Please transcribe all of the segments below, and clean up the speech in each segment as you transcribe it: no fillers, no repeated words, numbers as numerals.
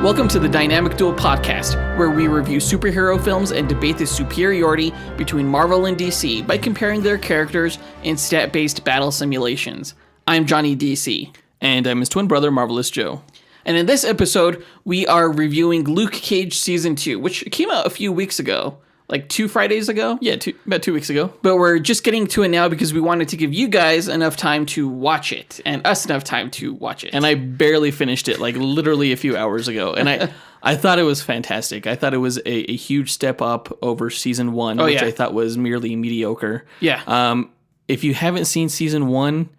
Welcome to the Dynamic Duel podcast, where we review superhero films and debate the superiority between Marvel and DC by comparing their characters in stat-based battle simulations. I'm Johnny DC. And I'm his twin brother, Marvelous Joe. And in this episode, we are reviewing Luke Cage Season 2, which came out a few weeks ago. Like 2 Fridays ago? Yeah, about 2 weeks ago. But we're just getting to it now because we wanted to give you guys enough time to watch it, and us enough time to watch it. And I barely finished it, like literally a few hours ago. And I thought it was fantastic. I thought it was a huge step up over Season 1, which I thought was merely mediocre. Yeah. If you haven't seen Season 1,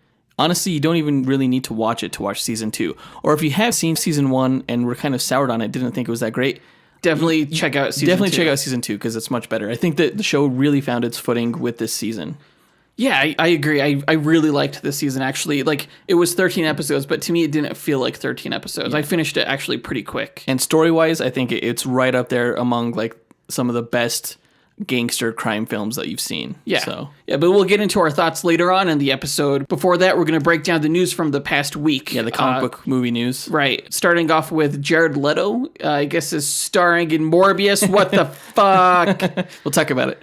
honestly, you don't even really need to watch it to watch Season 2. Or if you have seen Season 1 and were kind of soured on it, didn't think it was that great, Definitely check out Season 2. Check out Season 2 because it's much better. I think that the show really found its footing with this season. Yeah, I agree. I really liked this season, actually. Like, it was 13 episodes, but to me, it didn't feel like 13 episodes. Yeah. I finished it actually pretty quick. And story-wise, I think it's right up there among, like, some of the best gangster crime films that you've seen. Yeah. Yeah, but we'll get into our thoughts later on in the episode. Before that, we're going to break down the news from the past week. Yeah, the comic book movie news. Right. Starting off with Jared Leto, I guess is starring in Morbius. What the fuck? We'll talk about it.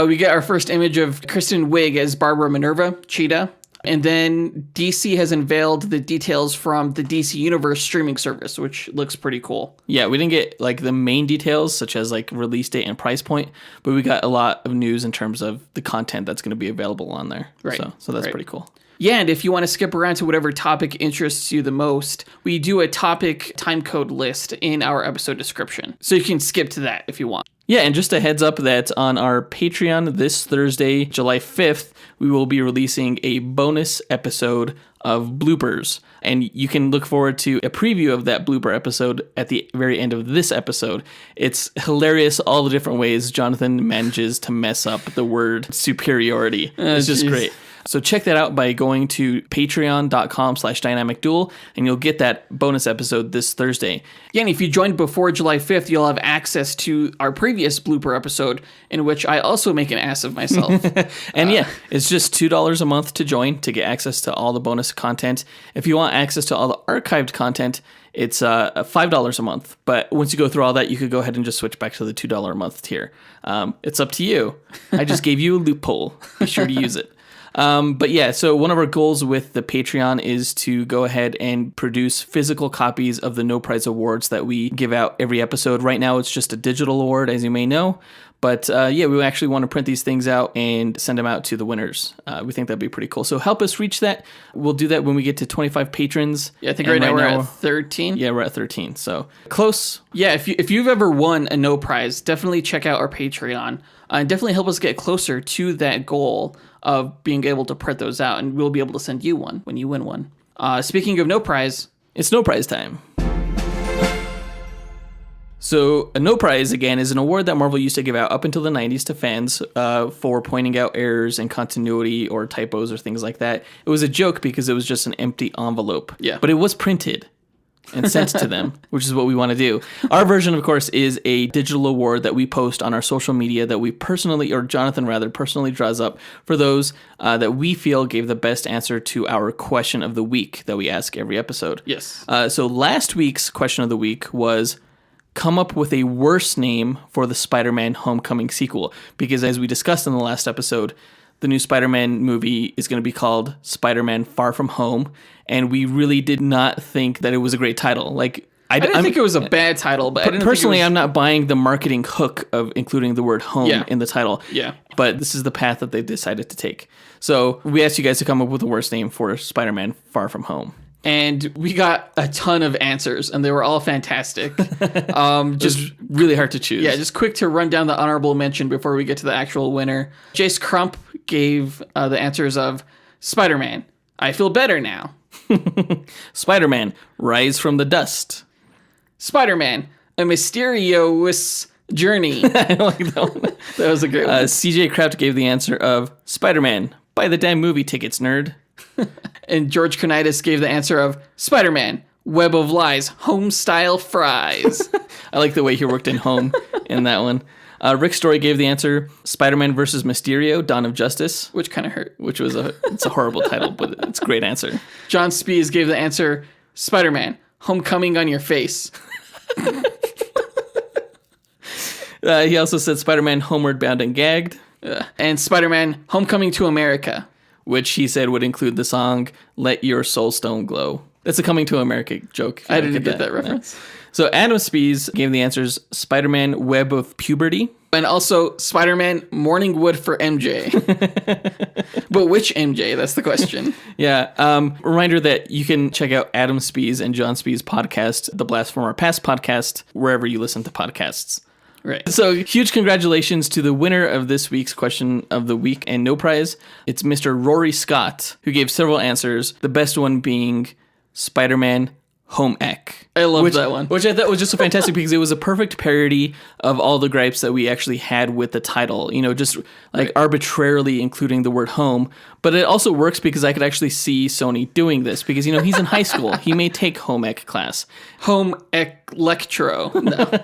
We get our first image of Kristen Wiig as Barbara Minerva, Cheetah. And then DC has unveiled the details from the DC Universe streaming service, which looks pretty cool. Yeah, we didn't get like the main details, such as like release date and price point, but we got a lot of news in terms of the content that's going to be available on there. Right. So that's pretty cool. Yeah, and if you want to skip around to whatever topic interests you the most, we do a topic timecode list in our episode description. So you can skip to that if you want. Yeah, and just a heads up that on our Patreon this Thursday, July 5th, we will be releasing a bonus episode of bloopers. And you can look forward to a preview of that blooper episode at the very end of this episode. It's hilarious all the different ways Jonathan manages to mess up the word superiority. It's just great. So check that out by going to patreon.com/dynamicduel, and you'll get that bonus episode this Thursday. Yeah, and if you joined before July 5th, you'll have access to our previous blooper episode, in which I also make an ass of myself. And it's just $2 a month to join to get access to all the bonus content. If you want access to all the archived content, it's $5 a month. But once you go through all that, you could go ahead and just switch back to the $2 a month tier. It's up to you. I just gave you a loophole. Be sure to use it. But yeah, so one of our goals with the Patreon is to go ahead and produce physical copies of the No Prize Awards that we give out every episode. Right now, it's just a digital award, as you may know. But we actually want to print these things out and send them out to the winners. We think that'd be pretty cool. So help us reach that. We'll do that when we get to 25 patrons. Yeah, I think right now we're at 13. Yeah, we're at 13. So close. Yeah, if you've ever won a No Prize, definitely check out our Patreon. And definitely help us get closer to that goal of being able to print those out. And we'll be able to send you one when you win one. Speaking of No Prize, it's No Prize time. So, a No Prize, again, is an award that Marvel used to give out up until the 90s to fans for pointing out errors in continuity or typos or things like that. It was a joke because it was just an empty envelope. Yeah. But it was printed and sent to them, which is what we want to do. Our version, of course, is a digital award that we post on our social media that we personally, or Jonathan rather, personally draws up for those that we feel gave the best answer to our question of the week that we ask every episode. Yes. So last week's question of the week was, come up with a worse name for the Spider-Man Homecoming sequel. Because as we discussed in the last episode, the new Spider-Man movie is going to be called Spider-Man Far From Home. And we really did not think that it was a great title. Like, I didn't think it was a bad title, but personally, I'm not buying the marketing hook of including the word home in the title. Yeah. But this is the path that they've decided to take. So we asked you guys to come up with the worst name for Spider-Man Far From Home. And we got a ton of answers, and they were all fantastic. Just really hard to choose. Yeah, just quick to run down the honorable mention before we get to the actual winner. Jace Crump gave the answers of Spider-Man, I feel better now. Spider-Man, rise from the dust. Spider-Man, a mysterious journey. I like that one. That was a great one. CJ Kraft gave the answer of Spider-Man, buy the damn movie tickets, nerd. And George Konitis gave the answer of Spider-Man, web of lies, home-style fries. I like the way he worked in home in that one. Rick Story gave the answer, Spider-Man versus Mysterio, Dawn of Justice. Which kind of hurt. Which was it's a horrible title, but it's a great answer. John Spees gave the answer, Spider-Man, Homecoming on your face. He also said Spider-Man Homeward Bound and Gagged. And Spider-Man Homecoming to America. Which he said would include the song Let Your Soul Stone Glow. That's a Coming to America joke. I didn't get that reference. So Adam Spees gave the answers Spider-Man Web of Puberty. And also Spider-Man Morning Wood for MJ. But which MJ? That's the question. Yeah. Reminder that you can check out Adam Spees and John Spees' podcast, the Blast from Our Past podcast, wherever you listen to podcasts. Right. So huge congratulations to the winner of this week's question of the week and no prize. It's Mr. Rory Scott, who gave several answers, the best one being Spider-Man Home Ec. I love that one. Which I thought was just so fantastic because it was a perfect parody of all the gripes that we actually had with the title, you know, just like arbitrarily including the word home. But it also works because I could actually see Sony doing this because, you know, he's in high school. He may take Home Ec class. Home Electro.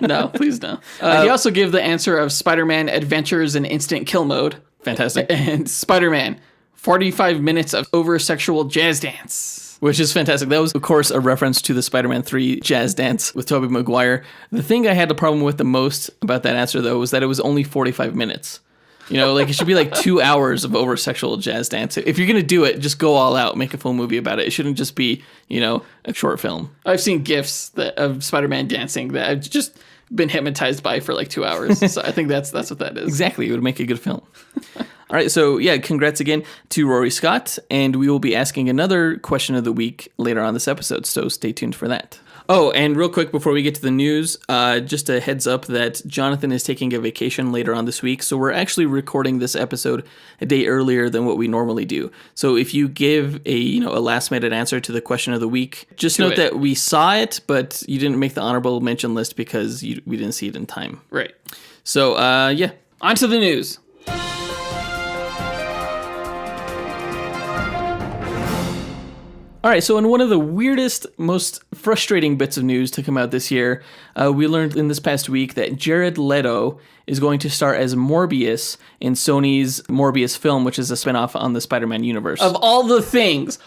No, please no. He also gave the answer of Spider-Man Adventures in Instant Kill Mode. Fantastic. And Spider-Man 45 minutes of over-sexual jazz dance. Which is fantastic. That was, of course, a reference to the Spider-Man 3 jazz dance with Tobey Maguire. The thing I had the problem with the most about that answer, though, was that it was only 45 minutes. You know, like it should be like 2 hours of over-sexual jazz dance. If you're going to do it, just go all out, make a full movie about it. It shouldn't just be, you know, a short film. I've seen GIFs of Spider-Man dancing that I've just been hypnotized by for like 2 hours. So I think that's what that is. Exactly. It would make a good film. All right, so yeah, congrats again to Rory Scott, and we will be asking another question of the week later on this episode, so stay tuned for that. Oh, and real quick before we get to the news, just a heads up that Jonathan is taking a vacation later on this week, so we're actually recording this episode a day earlier than what we normally do. So if you give a last-minute answer to the question of the week, just note that we saw it, but you didn't make the honorable mention list because we didn't see it in time. Right. So, yeah. On to the news. All right, so in one of the weirdest, most frustrating bits of news to come out this year, we learned in this past week that Jared Leto is going to star as Morbius in Sony's Morbius film, which is a spinoff on the Spider-Man universe. Of all the things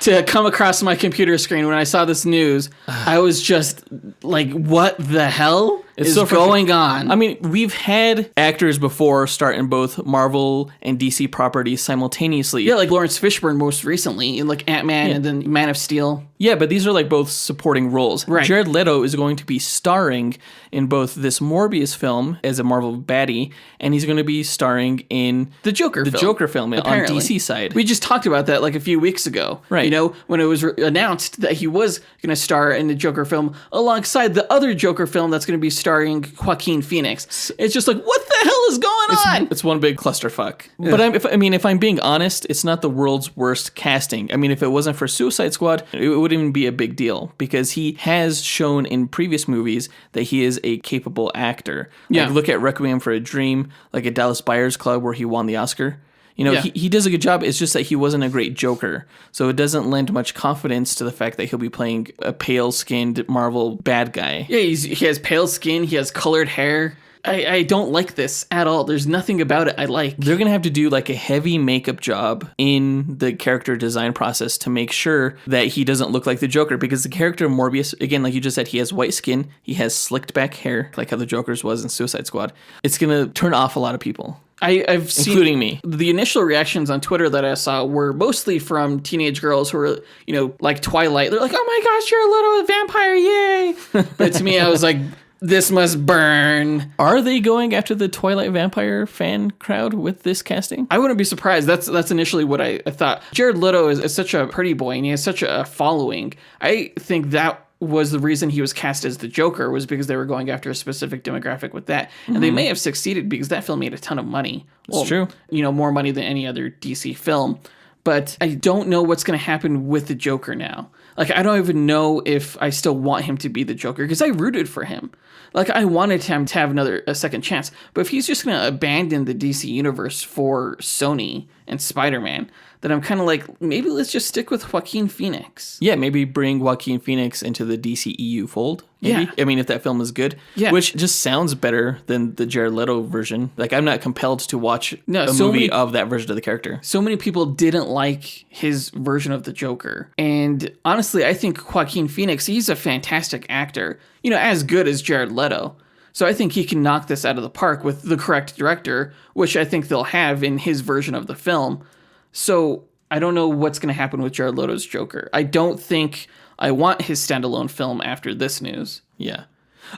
to come across my computer screen when I saw this news, I was just like, what the hell is going on? I mean, we've had actors before start in both Marvel and DC properties simultaneously. Yeah, like Lawrence Fishburne most recently in like Ant-Man and then Man of Steel. Yeah, but these are like both supporting roles. Right. Jared Leto is going to be starring in both this Morbius film as a Marvel baddie, and he's going to be starring in the Joker film apparently. On DC side. We just talked about that like a few weeks ago. Right. You know, when it was announced that he was going to star in the Joker film alongside the other Joker film that's going to be starring Joaquin Phoenix. It's just like, what the hell is going on? It's one big clusterfuck. Yeah. But if I'm being honest, it's not the world's worst casting. I mean, if it wasn't for Suicide Squad, it wouldn't even be a big deal because he has shown in previous movies that he is a capable actor. Like, look at Requiem for a Dream, like at Dallas Buyers Club where he won the Oscar. You know, he does a good job. It's just that he wasn't a great Joker. So it doesn't lend much confidence to the fact that he'll be playing a pale-skinned Marvel bad guy. Yeah, he has pale skin. He has colored hair. I don't like this at all. There's nothing about it I like. They're going to have to do like a heavy makeup job in the character design process to make sure that he doesn't look like the Joker, because the character of Morbius, again, like you just said, he has white skin, he has slicked back hair, like how the Joker's was in Suicide Squad. It's going to turn off a lot of people. I've seen, including me. The initial reactions on Twitter that I saw were mostly from teenage girls who were, you know, like Twilight. They're like, oh my gosh, you're a little vampire, yay. But to me, I was like, this must burn. Are they going after the Twilight vampire fan crowd with this casting? I wouldn't be surprised. That's initially what I thought. Jared Leto is such a pretty boy, and he has such a following. I think that was the reason he was cast as the Joker, was because they were going after a specific demographic with that. And they may have succeeded because that film made a ton of money. It's true. You know, more money than any other DC film. But I don't know what's going to happen with the Joker now. Like, I don't even know if I still want him to be the Joker, because I rooted for him. Like, I wanted him to have a second chance. But if he's just going to abandon the DC universe for Sony and Spider-Man, then I'm kind of like, maybe let's just stick with Joaquin Phoenix. Yeah, maybe bring Joaquin Phoenix into the DCEU fold. maybe. Yeah. I mean, if that film is good. Yeah. Which just sounds better than the Jared Leto version. Like, I'm not compelled to watch a movie of that version of the character. So many people didn't like his version of the Joker. And honestly, I think Joaquin Phoenix, he's a fantastic actor. As good as Jared Leto. So I think he can knock this out of the park with the correct director, which I think they'll have in his version of the film. So I don't know what's going to happen with Jared Leto's Joker. I don't think I want his standalone film after this news. Yeah.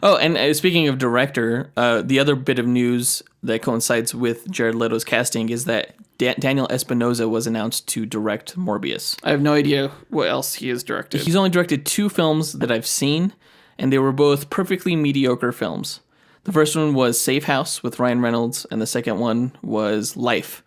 Oh, and speaking of director, the other bit of news that coincides with Jared Leto's casting is that Daniel Espinosa was announced to direct Morbius. I have no idea what else he has directed. He's only directed 2 films that I've seen, and they were both perfectly mediocre films. The first one was Safe House with Ryan Reynolds, and the second one was Life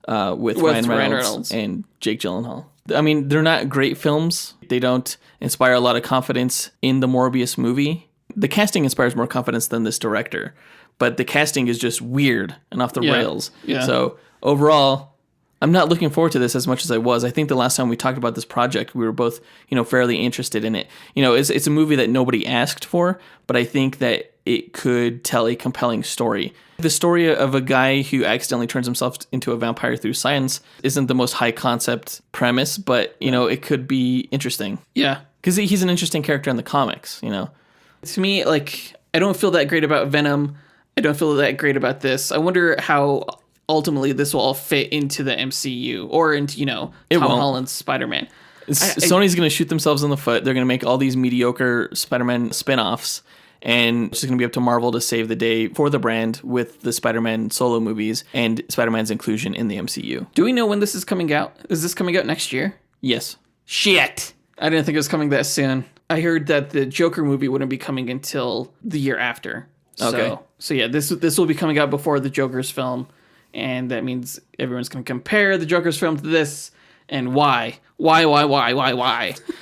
with Ryan Reynolds and Jake Gyllenhaal. I mean, they're not great films. They don't inspire a lot of confidence in the Morbius movie. The casting inspires more confidence than this director, but the casting is just weird and off the rails. Yeah. So overall, I'm not looking forward to this as much as I was. I think the last time we talked about this project, we were both, fairly interested in it. It's a movie that nobody asked for, but I think that it could tell a compelling story. The story of a guy who accidentally turns himself into a vampire through science isn't the most high concept premise, but, it could be interesting. Yeah. Because he's an interesting character in the comics, To me, I don't feel that great about Venom. I don't feel that great about this. I wonder how ultimately this will all fit into the MCU or into, Tom Holland's Spider-Man. Sony's going to shoot themselves in the foot. They're going to make all these mediocre Spider-Man spin-offs, and it's just going to be up to Marvel to save the day for the brand with the Spider-Man solo movies and Spider-Man's inclusion in the MCU. Do we know when this is coming out? Is this coming out next year? Yes. Shit! I didn't think it was coming that soon. I heard that the Joker movie wouldn't be coming until the year after. Okay. So yeah, this will be coming out before the Joker's film, and that means everyone's going to compare the Joker's film to this, and why? Why? All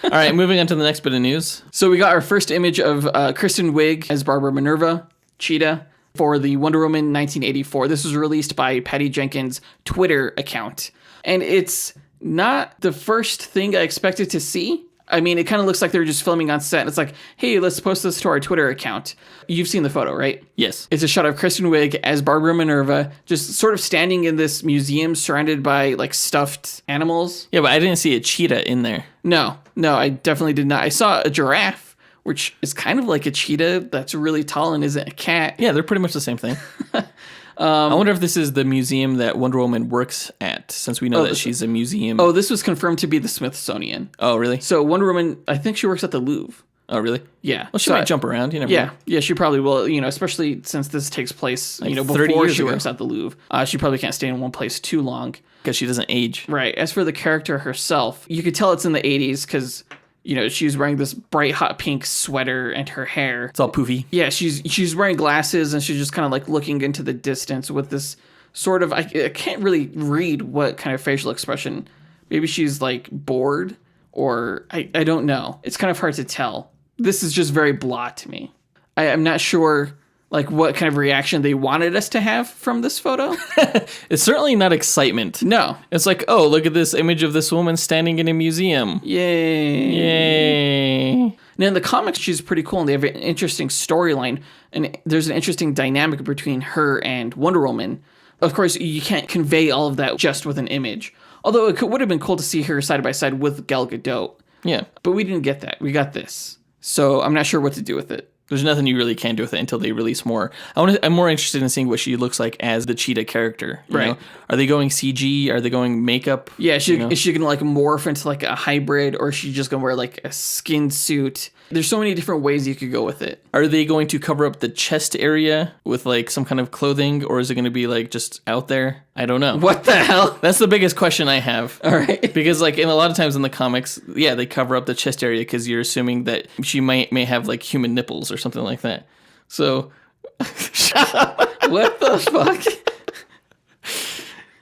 right, moving on to the next bit of news. So we got our first image of Kristen Wiig as Barbara Minerva, Cheetah, for the Wonder Woman 1984. This was released by Patty Jenkins' Twitter account, and it's not the first thing I expected to see. I mean, it kind of looks like they're just filming on set. It's like, hey, let's post this to our Twitter account. You've seen the photo, right? Yes. It's a shot of Kristen Wiig as Barbara Minerva, just sort of standing in this museum surrounded by stuffed animals. Yeah, but I didn't see a cheetah in there. No, I definitely did not. I saw a giraffe, which is kind of like a cheetah that's really tall and isn't a cat. Yeah, they're pretty much the same thing. I wonder if this is the museum that Wonder Woman works at, since we know that she's a museum. Oh, this was confirmed to be the Smithsonian. Oh, really? So Wonder Woman, I think she works at the Louvre. Oh, really? Yeah. Well, she might jump around. You never know. Yeah, she probably will, especially since this takes place, 30 before years she ago. works at the Louvre. She probably can't stay in one place too long. Because she doesn't age. Right. As for the character herself, you could tell it's in the 80s because, she's wearing this bright hot pink sweater and her hair. It's all poofy. Yeah, she's wearing glasses and she's just kind of looking into the distance with this sort of, I can't really read what kind of facial expression. Maybe she's bored or I don't know. It's kind of hard to tell. This is just very blah to me. I'm not sure what kind of reaction they wanted us to have from this photo. It's certainly not excitement. No. It's oh, look at this image of this woman standing in a museum. Yay. Now, in the comics, she's pretty cool, and they have an interesting storyline, and there's an interesting dynamic between her and Wonder Woman. Of course, you can't convey all of that just with an image, although it would have been cool to see her side by side with Gal Gadot. Yeah. But we didn't get that. We got this. So I'm not sure what to do with it. There's nothing you really can do with it until they release more. I'm more interested in seeing what she looks like as the cheetah character. You know? Are they going CG? Are they going makeup? Yeah, is she going to morph into a hybrid, or is she just going to wear a skin suit? There's so many different ways you could go with it. Are they going to cover up the chest area with some kind of clothing, or is it going to be just out there? I don't know. What the hell? That's the biggest question I have. All right. Because in a lot of times in the comics, yeah, they cover up the chest area because you're assuming that she may have human nipples or something like that. So what the fuck?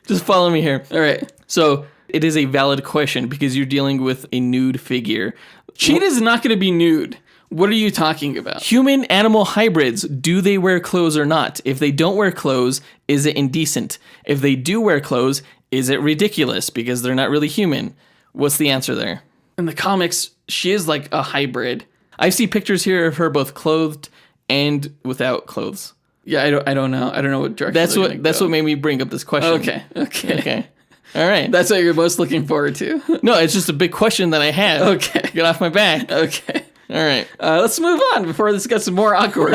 Just follow me here. All right. So it is a valid question because you're dealing with a nude figure. Cheetah's not going to be nude. What are you talking about? Human-animal hybrids, do they wear clothes or not? If they don't wear clothes, is it indecent? If they do wear clothes, is it ridiculous because they're not really human? What's the answer there? In the comics, she is a hybrid. I see pictures here of her both clothed and without clothes. Yeah, I don't know. I don't know what direction That's what made me bring up this question. Okay. All right. That's what you're most looking forward to. No, it's just a big question that I have. Okay. Get off my back. Okay. All right. Let's move on before this gets more awkward.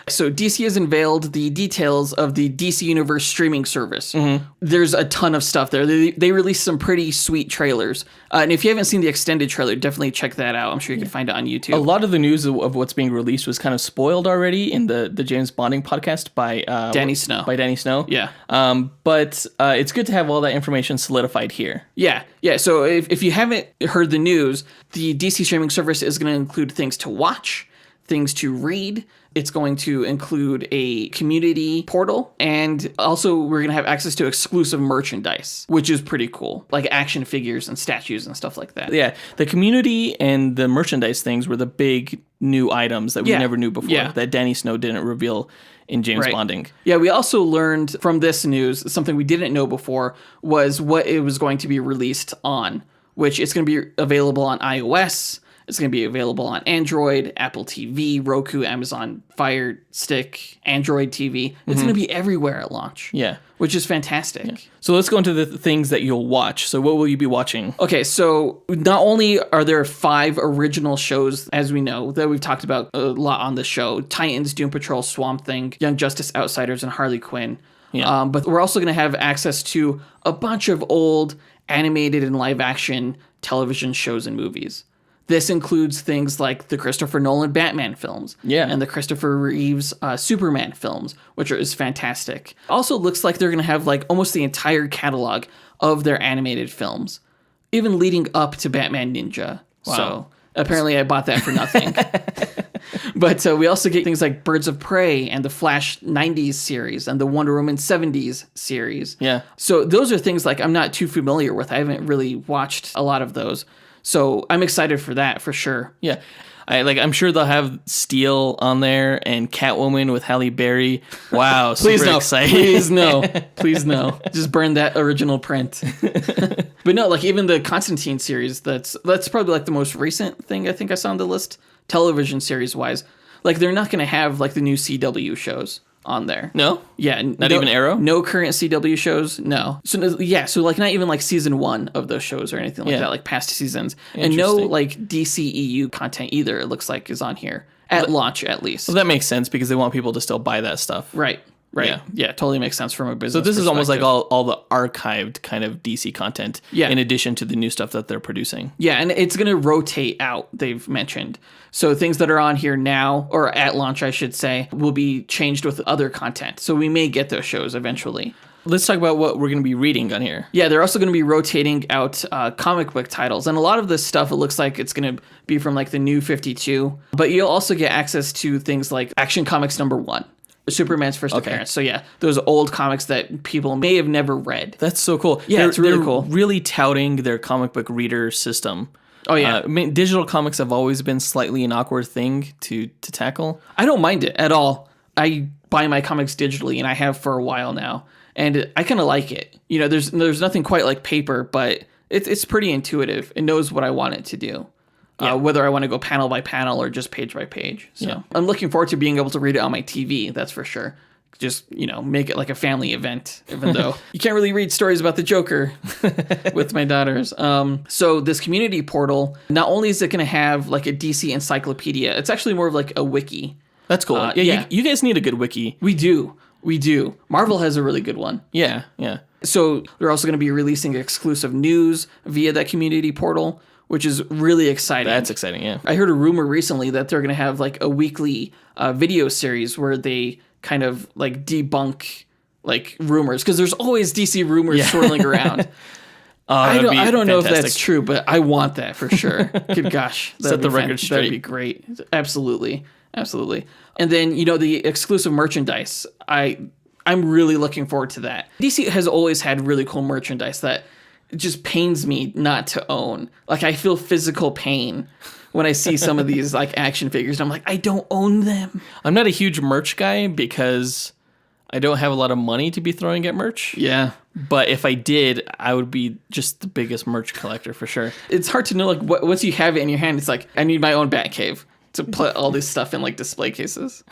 So DC has unveiled the details of the DC Universe streaming service. There's a ton of stuff there. They released some pretty sweet trailers. And if you haven't seen the extended trailer, definitely check that out. I'm sure you can find it on YouTube. A lot of the news of what's being released was kind of spoiled already in the James Bonding podcast by Danny Snow. Yeah. But it's good to have all that information solidified here. Yeah. So if you haven't heard the news, the DC streaming service is going to include things to watch, things to read. It's going to include a community portal, and also we're going to have access to exclusive merchandise, which is pretty cool, like action figures and statues and stuff like that. Yeah, the community and the merchandise things were the big new items that we never knew before, that Danny Snow didn't reveal in James Bonding. Yeah, we also learned from this news, something we didn't know before, was what it was going to be released on, which it's going to be available on iOS. It's going to be available on Android, Apple TV, Roku, Amazon Fire Stick, Android TV. It's going to be everywhere at launch. Yeah. Which is fantastic. Yeah. So let's go into the things that you'll watch. So what will you be watching? Okay, so not only are there 5 original shows, as we know, that we've talked about a lot on the show, Titans, Doom Patrol, Swamp Thing, Young Justice Outsiders, and Harley Quinn. Yeah. But we're also going to have access to a bunch of old animated and live action television shows and movies. This includes things like the Christopher Nolan Batman films and the Christopher Reeves Superman films, which is fantastic. Also looks like they're going to have like almost the entire catalog of their animated films, even leading up to Batman Ninja. Wow. So apparently I bought that for nothing. But we also get things like Birds of Prey and the Flash 90s series and the Wonder Woman 70s series. Yeah. So those are things like I'm not too familiar with. I haven't really watched a lot of those. So I'm excited for that for sure. Yeah. I'm sure they'll have Steel on there and Catwoman with Halle Berry. Wow, please super no. exciting. Please no. Just burn that original print. But no, like even the Constantine series, that's probably like the most recent thing I think I saw on the list, television series wise. Like they're not going to have like the new CW shows on there. No? Yeah. Not even Arrow? No current CW shows? No. So like not even like season 1 of those shows or anything like that, like past seasons. And no like DCEU content either, it looks like, is on here. At launch, at least. Well, that makes sense because they want people to still buy that stuff. Right. Yeah, totally makes sense from a business So this is almost like perspective. all the archived kind of DC content in addition to the new stuff that they're producing. Yeah, and it's going to rotate out, they've mentioned. So things that are on here now, or at launch, I should say, will be changed with other content. So we may get those shows eventually. Let's talk about what we're going to be reading on here. Yeah, they're also going to be rotating out comic book titles. And a lot of this stuff, it looks like it's going to be from like the New 52. But you'll also get access to things like Action Comics #1. Superman's first appearance. So yeah, those old comics that people may have never read. That's so cool. Yeah, it's really cool. Really touting their comic book reader system. Oh yeah. I mean, digital comics have always been slightly an awkward thing to tackle. I don't mind it at all. I buy my comics digitally, and I have for a while now, and I kind of like it. You know, there's nothing quite like paper, but it's pretty intuitive. It knows what I want it to do. Whether I want to go panel by panel or just page by page. So I'm looking forward to being able to read it on my TV, that's for sure. Just, make it like a family event, even though you can't really read stories about the Joker with my daughters. So this community portal, not only is it going to have like a DC encyclopedia, it's actually more of like a wiki. That's cool. You guys need a good wiki. We do. Marvel has a really good one. Yeah. So they're also going to be releasing exclusive news via that community portal, which is really exciting. That's exciting, yeah. I heard a rumor recently that they're going to have like a weekly video series where they kind of like debunk like rumors, because there's always DC rumors swirling around. I don't know if that's true, but I want that for sure. Good gosh. Set the record straight. That'd be great. Absolutely. And then, the exclusive merchandise. I'm really looking forward to that. DC has always had really cool merchandise that it just pains me not to own. Like, I feel physical pain when I see some of these like action figures. And I'm like, I don't own them. I'm not a huge merch guy because I don't have a lot of money to be throwing at merch. Yeah. But if I did, I would be just the biggest merch collector for sure. It's hard to know, like, once you have it in your hand, it's like, I need my own bat cave to put all this stuff in, like, display cases.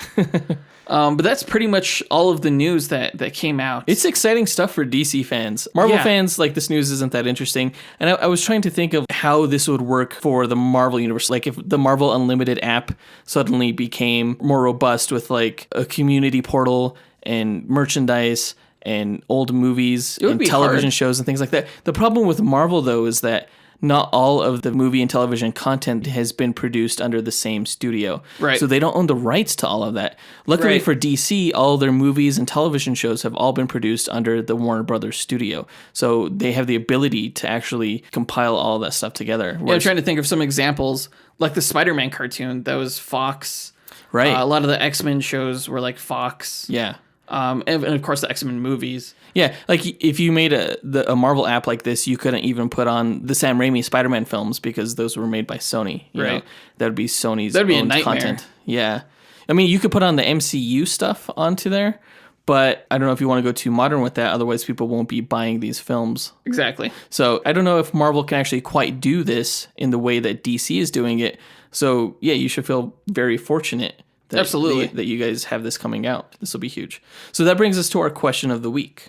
But that's pretty much all of the news that came out. It's exciting stuff for DC fans. Marvel fans, like, this news isn't that interesting. And I was trying to think of how this would work for the Marvel universe. Like, if the Marvel Unlimited app suddenly became more robust with, like, a community portal and merchandise and old movies and television shows and things like that. The problem with Marvel, though, is that not all of the movie and television content has been produced under the same studio. Right. So they don't own the rights to all of that. Luckily for DC, all their movies and television shows have all been produced under the Warner Brothers studio. So they have the ability to actually compile all that stuff together. Yeah, I'm trying to think of some examples, like the Spider-Man cartoon, that was Fox. Right. A lot of the X-Men shows were like Fox. Yeah. And of course the X-Men movies. Yeah, like if you made a Marvel app like this, you couldn't even put on the Sam Raimi Spider-Man films because those were made by Sony. You know? That would be Sony's That'd be owned a nightmare. content. Yeah. I mean, you could put on the MCU stuff onto there, but I don't know if you want to go too modern with that. Otherwise, people won't be buying these films. Exactly. So I don't know if Marvel can actually quite do this in the way that DC is doing it. So yeah, you should feel very fortunate. Absolutely. That you guys have this coming out. This will be huge. So that brings us to our question of the week.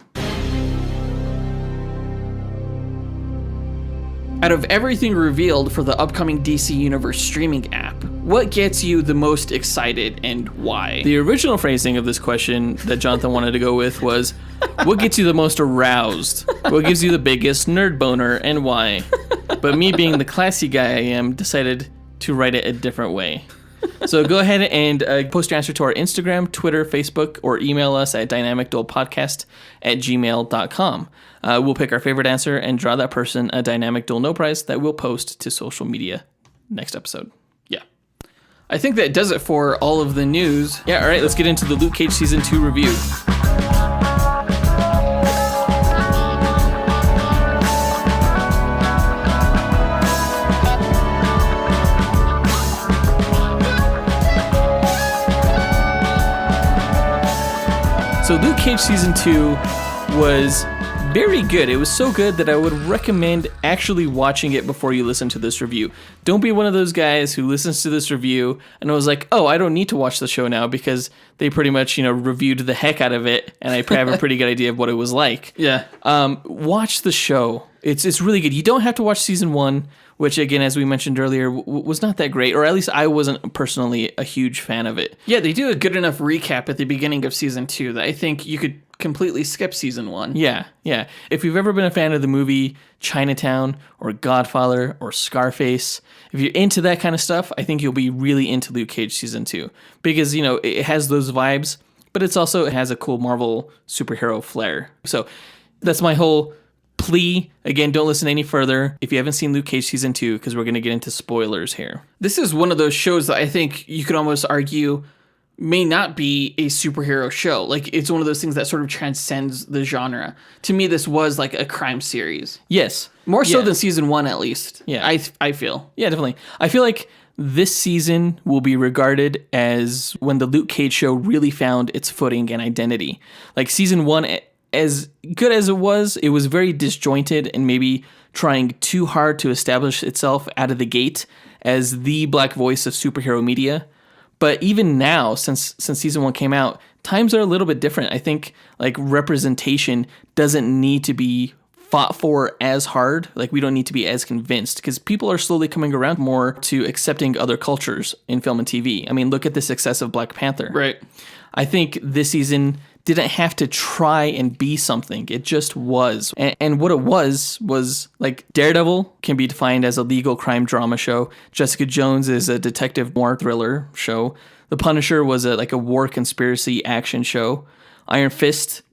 Out of everything revealed for the upcoming DC Universe streaming app, what gets you the most excited and why? The original phrasing of this question that Jonathan wanted to go with was, what gets you the most aroused? What gives you the biggest nerd boner and why? But me being the classy guy I am, decided to write it a different way. So go ahead and post your answer to our Instagram, Twitter, Facebook, or email us at dynamicduelpodcast@gmail.com. We'll pick our favorite answer and draw that person a Dynamic Duel No Prize that we'll post to social media next episode. Yeah. I think that does it for all of the news. Yeah, all right, let's get into the Luke Cage Season 2 review. So Luke Cage Season 2 was very good. It was so good that I would recommend actually watching it before you listen to this review. Don't be one of those guys who listens to this review and was like, oh, I don't need to watch the show now because they pretty much, reviewed the heck out of it and I have a pretty good idea of what it was like. Yeah. Watch the show. It's really good. You don't have to watch Season 1, which, again, as we mentioned earlier, was not that great, or at least I wasn't personally a huge fan of it. Yeah, they do a good enough recap at the beginning of Season 2 that I think you could completely skip Season 1. Yeah. If you've ever been a fan of the movie Chinatown or Godfather or Scarface, if you're into that kind of stuff, I think you'll be really into Luke Cage Season 2. Because, it has those vibes, but it has a cool Marvel superhero flair. So that's my whole plea. Again, don't listen any further if you haven't seen Luke Cage Season 2, because we're going to get into spoilers here. This is one of those shows that I think you could almost argue may not be a superhero show. Like, it's one of those things that sort of transcends the genre. To me, this was like a crime series. Yes. More so than Season 1, at least. Yeah. I feel. Yeah, definitely. I feel like this season will be regarded as when the Luke Cage show really found its footing and identity. Like, Season 1, as good as it was very disjointed and maybe trying too hard to establish itself out of the gate as the black voice of superhero media. But even now, since Season 1 came out, times are a little bit different. I think like representation doesn't need to be fought for as hard. Like, we don't need to be as convinced, because people are slowly coming around more to accepting other cultures in film and TV. I mean, look at the success of Black Panther. Right. I think this season didn't have to try and be something. It just was. And what it was like, Daredevil can be defined as a legal crime drama show. Jessica Jones is a detective noir thriller show. The Punisher was a war conspiracy action show. Iron Fist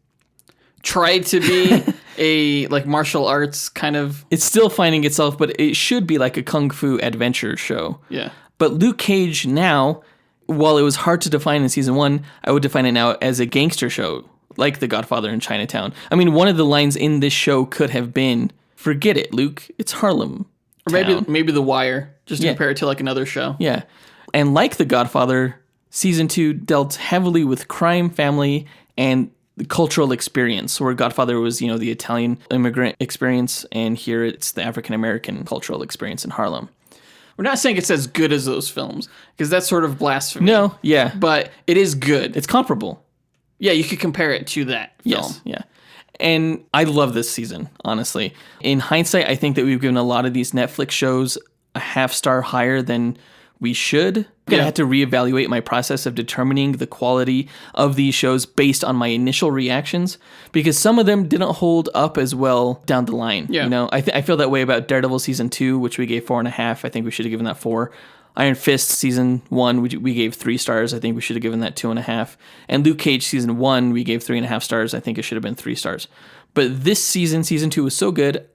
tried to be a martial arts kind of. It's still finding itself, but it should be like a kung fu adventure show. Yeah. But Luke Cage now, while it was hard to define in Season 1, I would define it now as a gangster show, like The Godfather and Chinatown. I mean, one of the lines in this show could have been, "Forget it, Luke, it's Harlem." Or maybe The Wire, just to compare it to another show. Yeah. And like The Godfather, Season 2 dealt heavily with crime, family, and the cultural experience, where Godfather was, the Italian immigrant experience, and here it's the African American cultural experience in Harlem. We're not saying it's as good as those films, because that's sort of blasphemy. No, yeah. But it is good. It's comparable. Yeah, you could compare it to that film. Yes, yeah. And I love this season, honestly. In hindsight, I think that we've given a lot of these Netflix shows a half-star higher than we should. I'm going to have to reevaluate my process of determining the quality of these shows based on my initial reactions, because some of them didn't hold up as well down the line. Yeah. I feel that way about Daredevil Season 2, which we gave 4.5. I think we should have given that 4. Iron Fist Season 1, we gave 3 stars. I think we should have given that 2.5. And Luke Cage Season 1, we gave 3.5 stars. I think it should have been 3 stars. But this season, Season 2, was so good,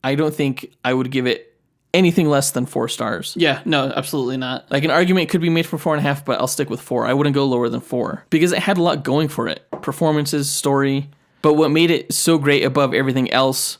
I don't think I would give it anything less than 4 stars. Yeah, no, absolutely not. Like, an argument could be made for 4.5, but I'll stick with 4. I wouldn't go lower than 4 because it had a lot going for it. Performances, story. But what made it so great above everything else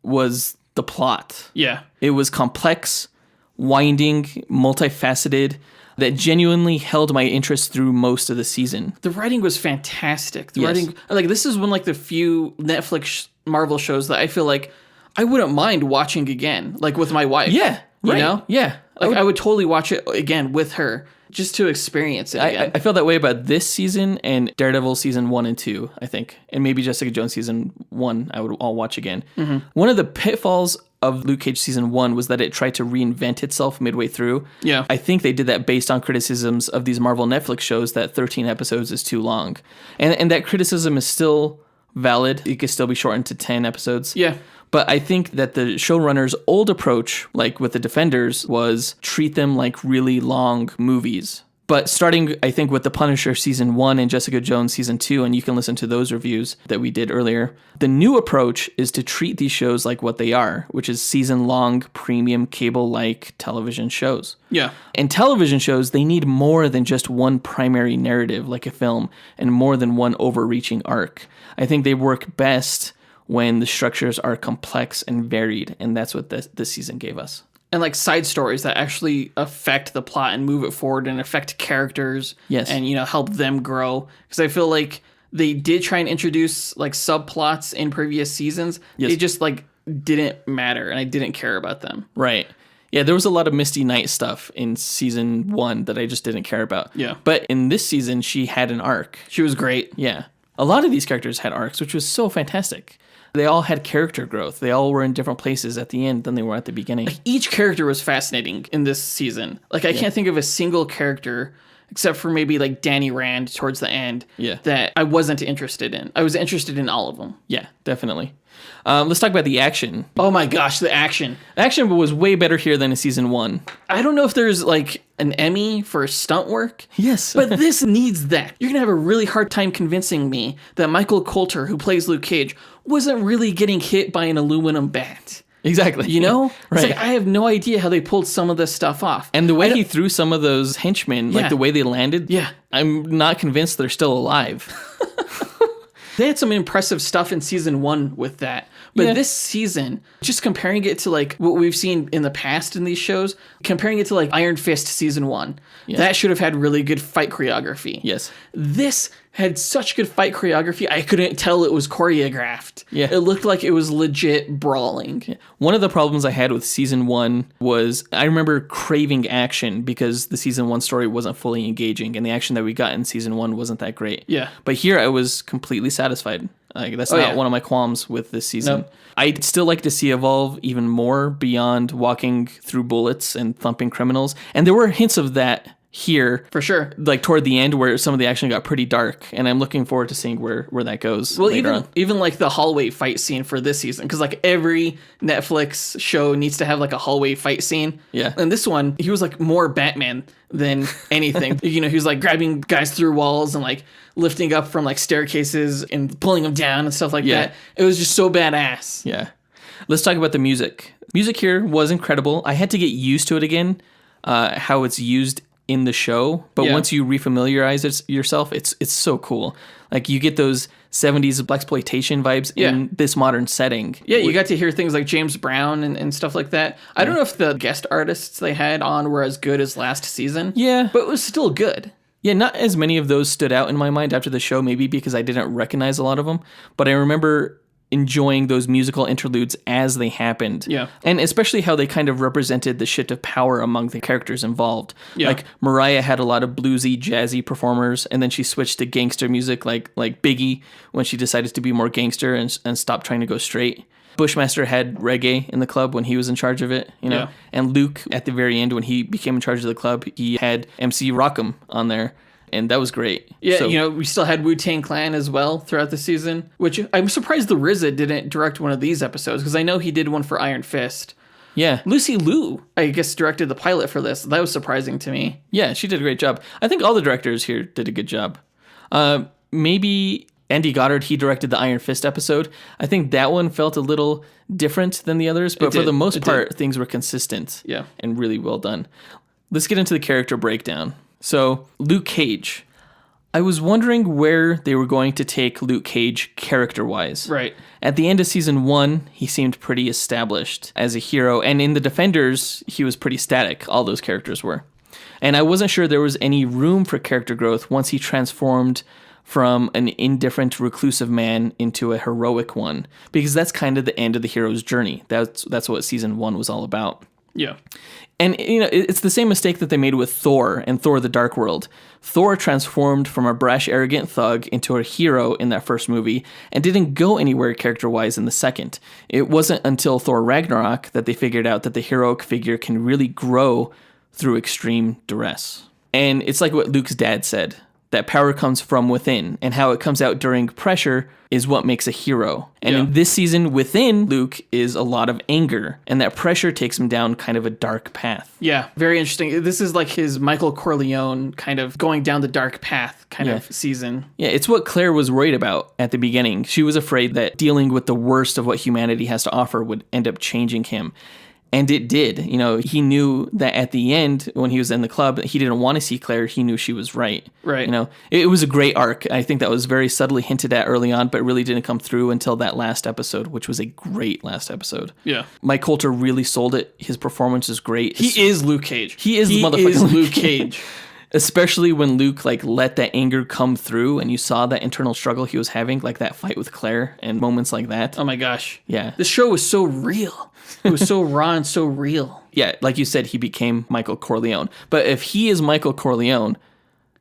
was the plot. Yeah. It was complex, winding, multifaceted, that genuinely held my interest through most of the season. The writing was fantastic. The writing, like, this is one like the few Netflix Marvel shows that I feel like I wouldn't mind watching again, like with my wife. Yeah, right. You know? Yeah. Like, I would totally watch it again with her just to experience it again. I feel that way about this season and Daredevil Season 1 and 2, I think. And maybe Jessica Jones Season 1 I'll watch again. Mm-hmm. One of the pitfalls of Luke Cage Season 1 was that it tried to reinvent itself midway through. Yeah. I think they did that based on criticisms of these Marvel Netflix shows that 13 episodes is too long. And that criticism is still valid. It could still be shortened to 10 episodes. Yeah. But I think that the showrunner's old approach, like with the Defenders, was treat them like really long movies. But starting, I think, with The Punisher Season 1 and Jessica Jones Season 2, and you can listen to those reviews that we did earlier, the new approach is to treat these shows like what they are, which is season-long, premium, cable-like television shows. Yeah. And television shows, they need more than just one primary narrative, like a film, and more than one overreaching arc. I think they work best when the structures are complex and varied, and that's what this season gave us. And like side stories that actually affect the plot and move it forward and affect characters. Yes. And, help them grow. Because I feel like they did try and introduce like subplots in previous seasons. Yes. They just like didn't matter and I didn't care about them. Right. Yeah, there was a lot of Misty Knight stuff in Season 1 that I just didn't care about. Yeah. But in this season, she had an arc. She was great. Yeah. A lot of these characters had arcs, which was so fantastic. They all had character growth. They all were in different places at the end than they were at the beginning. Like, each character was fascinating in this season. Like, I can't think of a single character, except for maybe like Danny Rand towards the end, that I wasn't interested in. I was interested in all of them. Yeah, definitely. Let's talk about the action. Oh my gosh, the action. The action was way better here than in Season 1. I don't know if there's like an Emmy for stunt work. Yes. But this needs that. You're going to have a really hard time convincing me that Michael Coulter, who plays Luke Cage, wasn't really getting hit by an aluminum bat. Exactly. You know? Right. It's like, I have no idea how they pulled some of this stuff off. And the way he threw some of those henchmen, like the way they landed, I'm not convinced they're still alive. They had some impressive stuff in Season 1 with that. But this season, just comparing it to like what we've seen in the past in these shows, comparing it to like Iron Fist Season 1, that should have had really good fight choreography. Yes. This had such good fight choreography, I couldn't tell it was choreographed. Yeah. It looked like it was legit brawling. Yeah. One of the problems I had with Season 1 was I remember craving action because the Season 1 story wasn't fully engaging and the action that we got in Season 1 wasn't that great. Yeah. But here I was completely satisfied. Like, that's not one of my qualms with this season. Nope. I'd still like to see Evolve even more beyond walking through bullets and thumping criminals. And there were hints of that here. For sure. Like toward the end where some of the action got pretty dark. And I'm looking forward to seeing where that goes. Well, later on. even like the hallway fight scene for this season, because like every Netflix show needs to have like a hallway fight scene. Yeah. And this one, he was like more Batman than anything. He was like grabbing guys through walls and like lifting up from like staircases and pulling them down and stuff like that. It was just so badass. Yeah. Let's talk about the music. Music here was incredible. I had to get used to it again, how it's used in the show, but once you refamiliarize yourself, it's so cool. Like you get those 70s blaxploitation vibes in this modern setting. Yeah, you got to hear things like James Brown and stuff like that. I don't know if the guest artists they had on were as good as last season. Yeah. But it was still good. Yeah, not as many of those stood out in my mind after the show, maybe because I didn't recognize a lot of them. But I remember enjoying those musical interludes as they happened. Yeah. And especially how they kind of represented the shift of power among the characters involved. Yeah. Like Mariah had a lot of bluesy, jazzy performers, and then she switched to gangster music like Biggie when she decided to be more gangster and stopped trying to go straight. Bushmaster had reggae in the club when he was in charge of it, you know. Yeah. And Luke, at the very end, when he became in charge of the club, he had MC Rockham on there. And that was great. Yeah, So, we still had Wu-Tang Clan as well throughout the season, which I'm surprised the RZA didn't direct one of these episodes, because I know he did one for Iron Fist. yeah. Lucy Liu, I guess, directed the pilot for this. That was surprising to me. Yeah, she did a great job. I think all the directors here did a good job. Maybe Andy Goddard, he directed the Iron Fist episode. I think that one felt a little different than the others, but for the most part, things were consistent. Yeah. And really well done. Let's get into the character breakdown. So, Luke Cage. I was wondering where they were going to take Luke Cage character-wise. Right. At the end of season 1, he seemed pretty established as a hero, and in the Defenders, he was pretty static. All those characters were. And I wasn't sure there was any room for character growth once he transformed from an indifferent, reclusive man into a heroic one, because that's kind of the end of the hero's journey. That's what season 1 was all about. Yeah. And, it's the same mistake that they made with Thor and Thor the Dark World. Thor transformed from a brash, arrogant thug into a hero in that first movie and didn't go anywhere character-wise in the second. It wasn't until Thor Ragnarok that they figured out that the heroic figure can really grow through extreme duress. And it's like what Luke's dad said, that power comes from within, and how it comes out during pressure is what makes a hero. And in this season, within Luke is a lot of anger, and that pressure takes him down kind of a dark path. Yeah, very interesting. This is like his Michael Corleone kind of going down the dark path kind of season. Yeah, it's what Claire was worried about at the beginning. She was afraid that dealing with the worst of what humanity has to offer would end up changing him. And it did. He knew that at the end, when he was in the club, he didn't want to see Claire. He knew she was right. Right. It was a great arc. I think that was very subtly hinted at early on, but really didn't come through until that last episode, which was a great last episode. Yeah. Mike Coulter really sold it. His performance is great. He is Luke Cage. He is motherfucking Luke Cage. Especially when Luke let that anger come through and you saw that internal struggle he was having, like that fight with Claire and moments like that. Oh my gosh. Yeah. This show was so real. It was so raw and so real. Yeah, like you said, he became Michael Corleone. But if he is Michael Corleone,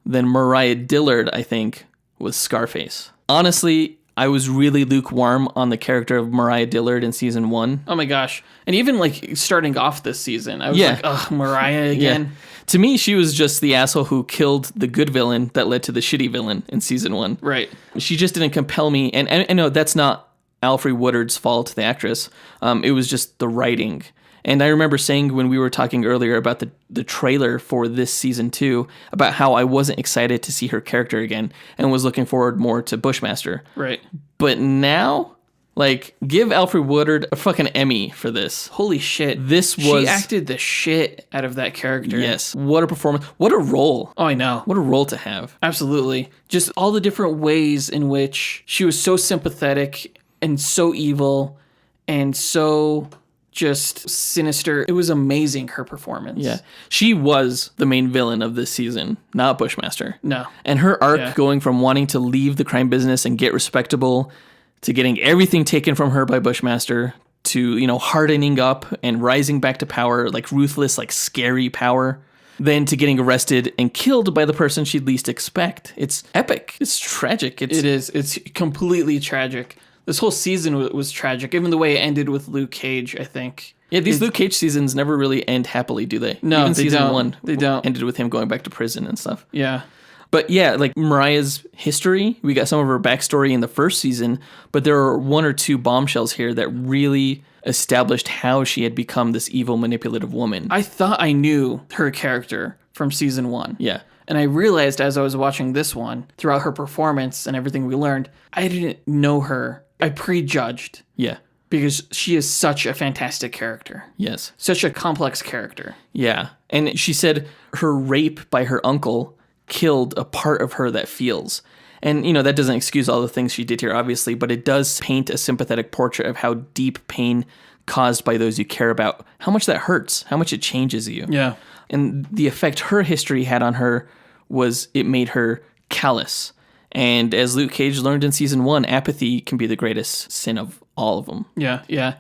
then Mariah Dillard, I think, was Scarface. Honestly, I was really lukewarm on the character of Mariah Dillard in season 1. Oh my gosh. And even starting off this season, I was like, ugh, Mariah again. Yeah. To me, she was just the asshole who killed the good villain that led to the shitty villain in season 1. Right. She just didn't compel me. And I know that's not Alfre Woodard's fault, the actress. It was just the writing. And I remember saying when we were talking earlier about the trailer for this season 2, about how I wasn't excited to see her character again and was looking forward more to Bushmaster. Right. But now, give Alfre Woodard a fucking Emmy for this. Holy shit. She acted the shit out of that character. Yes. What a performance. What a role. Oh, I know. What a role to have. Absolutely. Just all the different ways in which she was so sympathetic and so evil and so just sinister. It was amazing, her performance. Yeah. She was the main villain of this season, not Bushmaster. No. And her arc going from wanting to leave the crime business and get respectable to getting everything taken from her by Bushmaster to, hardening up and rising back to power, ruthless, scary power, then to getting arrested and killed by the person she'd least expect. It's epic. It's tragic. It is. It's completely tragic. This whole season was tragic, even the way it ended with Luke Cage, I think. Yeah, these Luke Cage seasons never really end happily, do they? No, even they season don't. 1 They don't. Ended with him going back to prison and stuff. Yeah. But yeah, Mariah's history, we got some of her backstory in the first season, but there are 1 or 2 bombshells here that really established how she had become this evil, manipulative woman. I thought I knew her character from season 1. Yeah. And I realized as I was watching this one, throughout her performance and everything we learned, I didn't know her. I prejudged. Yeah. Because she is such a fantastic character. Yes. Such a complex character. Yeah. And she said her rape by her uncle killed a part of her that feels. And, that doesn't excuse all the things she did here, obviously, but it does paint a sympathetic portrait of how deep pain caused by those you care about, how much that hurts, how much it changes you. Yeah. And the effect her history had on her was it made her callous. And as Luke Cage learned in season 1, apathy can be the greatest sin of all of them. Yeah.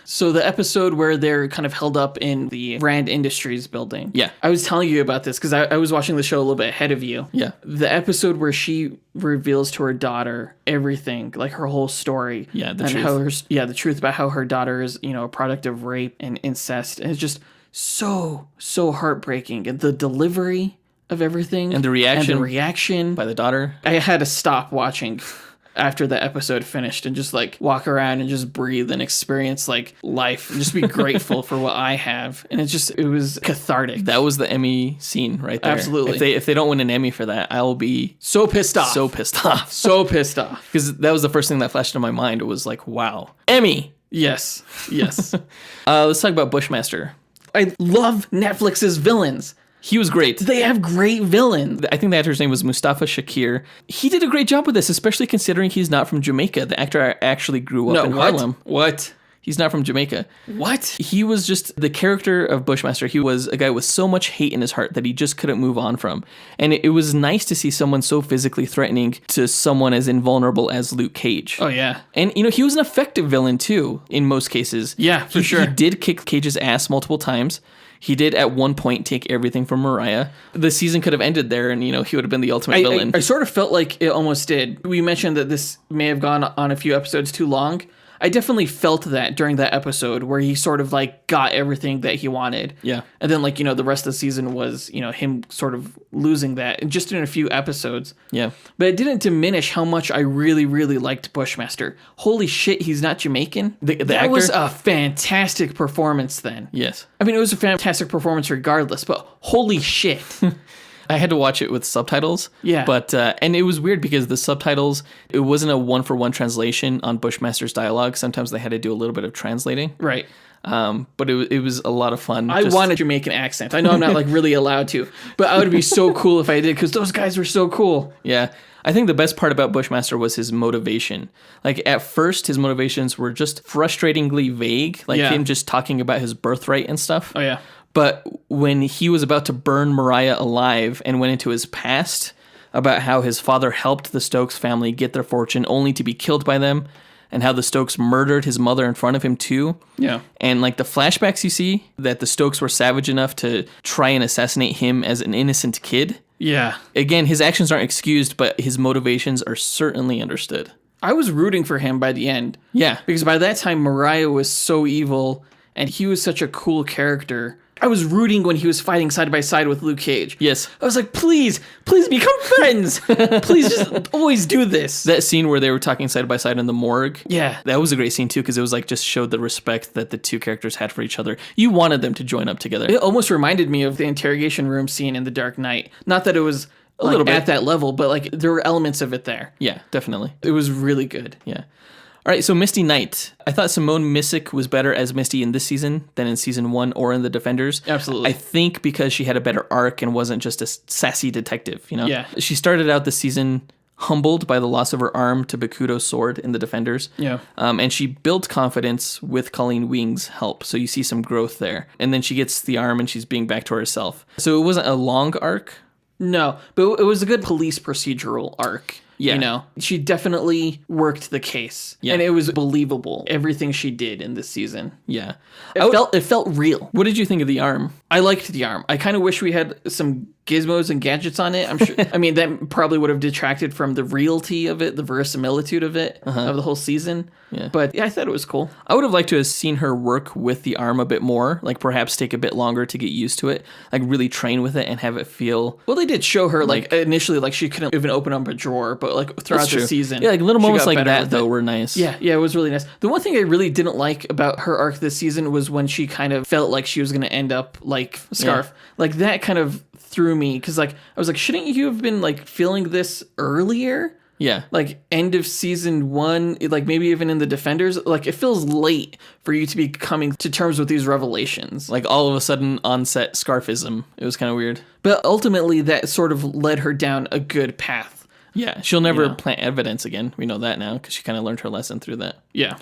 So the episode where they're kind of held up in the Rand Industries building. Yeah. I was telling you about this because I was watching the show a little bit ahead of you. Yeah. The episode where she reveals to her daughter everything, like her whole story. Yeah, the and truth. the truth about how her daughter is, a product of rape and incest. And it's just so heartbreaking. And the delivery of everything. And the reaction. By the daughter. I had to stop watching after the episode finished and just like walk around and just breathe and experience like life and just be grateful for what I have. And it was cathartic. That was the Emmy scene right there. Absolutely. If they don't win an Emmy for that, I will be so pissed off. So pissed off. So pissed off. Because that was the first thing that flashed into my mind. It was like, wow. Emmy. Yes. Let's talk about Bushmaster. I love Netflix's villains. He was great. They have great villains. I think the actor's name was Mustafa Shakir. He did a great job with this, especially considering he's not from Jamaica. The actor actually grew up in Harlem. What? He's not from Jamaica. What? He was just the character of Bushmaster. He was a guy with so much hate in his heart that he just couldn't move on from. And it was nice to see someone so physically threatening to someone as invulnerable as Luke Cage. Oh, yeah. And, he was an effective villain, too, in most cases. Yeah, for sure. He did kick Cage's ass multiple times. He did at one point take everything from Mariah. The season could have ended there and, he would have been the ultimate villain. I sort of felt like it almost did. We mentioned that this may have gone on a few episodes too long. I definitely felt that during that episode where he sort of like got everything that he wanted. Yeah. And then the rest of the season was, him sort of losing that just in a few episodes. Yeah. But it didn't diminish how much I really, really liked Bushmaster. Holy shit, he's not Jamaican. That actor? was a fantastic performance then. Yes. I mean, it was a fantastic performance regardless, but holy shit. I had to watch it with subtitles. Yeah. But, and it was weird because the subtitles, it wasn't a one-for-one translation on Bushmaster's dialogue. Sometimes they had to do a little bit of translating. Right. But it was a lot of fun. I want a Jamaican accent. I know I'm not really allowed to, but I would be so cool if I did because those guys were so cool. Yeah. I think the best part about Bushmaster was his motivation. Like at first, his motivations were just frustratingly vague, like him just talking about his birthright and stuff. Oh, yeah. But when he was about to burn Mariah alive and went into his past about how his father helped the Stokes family get their fortune only to be killed by them, and how the Stokes murdered his mother in front of him too. Yeah. And the flashbacks you see that the Stokes were savage enough to try and assassinate him as an innocent kid. Yeah. Again, his actions aren't excused, but his motivations are certainly understood. I was rooting for him by the end. Yeah. Because by that time, Mariah was so evil and he was such a cool character. I was rooting when he was fighting side by side with Luke Cage. Yes. I was like, please become friends. Please just always do this. That scene where they were talking side by side in the morgue. Yeah. That was a great scene too, because it was just showed the respect that the two characters had for each other. You wanted them to join up together. It almost reminded me of the interrogation room scene in The Dark Knight. Not that it was a little bit at that level, but there were elements of it there. Yeah, definitely. It was really good. Yeah. All right, so Misty Knight. I thought Simone Missick was better as Misty in this season than in season 1 or in The Defenders. Absolutely. I think because she had a better arc and wasn't just a sassy detective, Yeah. She started out the season humbled by the loss of her arm to Bakuto's sword in The Defenders. Yeah. And she built confidence with Colleen Wing's help, so you see some growth there. And then she gets the arm and she's being back to herself. So it wasn't a long arc. No, but it was a good police procedural arc. Yeah. She definitely worked the case. Yeah. And it was believable, everything she did in this season. Yeah. It felt real. What did you think of the arm? I liked the arm. I kind of wish we had some gizmos and gadgets on it. I'm sure. I mean, that probably would have detracted from the reality of it, the verisimilitude of it, of the whole season. Yeah. But I thought it was cool. I would have liked to have seen her work with the arm a bit more, perhaps take a bit longer to get used to it, really train with it and have it feel... Well, they did show her, initially, she couldn't even open up a drawer, but throughout the season... Yeah, little moments like that, though, were nice. Yeah, it was really nice. The one thing I really didn't like about her arc this season was when she kind of felt like she was going to end up like Scarf. Yeah. That kind of threw me, because I was like, shouldn't you have been feeling this earlier? Yeah. End of season 1, maybe even in The Defenders, it feels late for you to be coming to terms with these revelations. All of a sudden onset Scarfism. It was kind of weird. But ultimately that sort of led her down a good path. Yeah, she'll never plant evidence again. We know that now because she kind of learned her lesson through that. Yeah.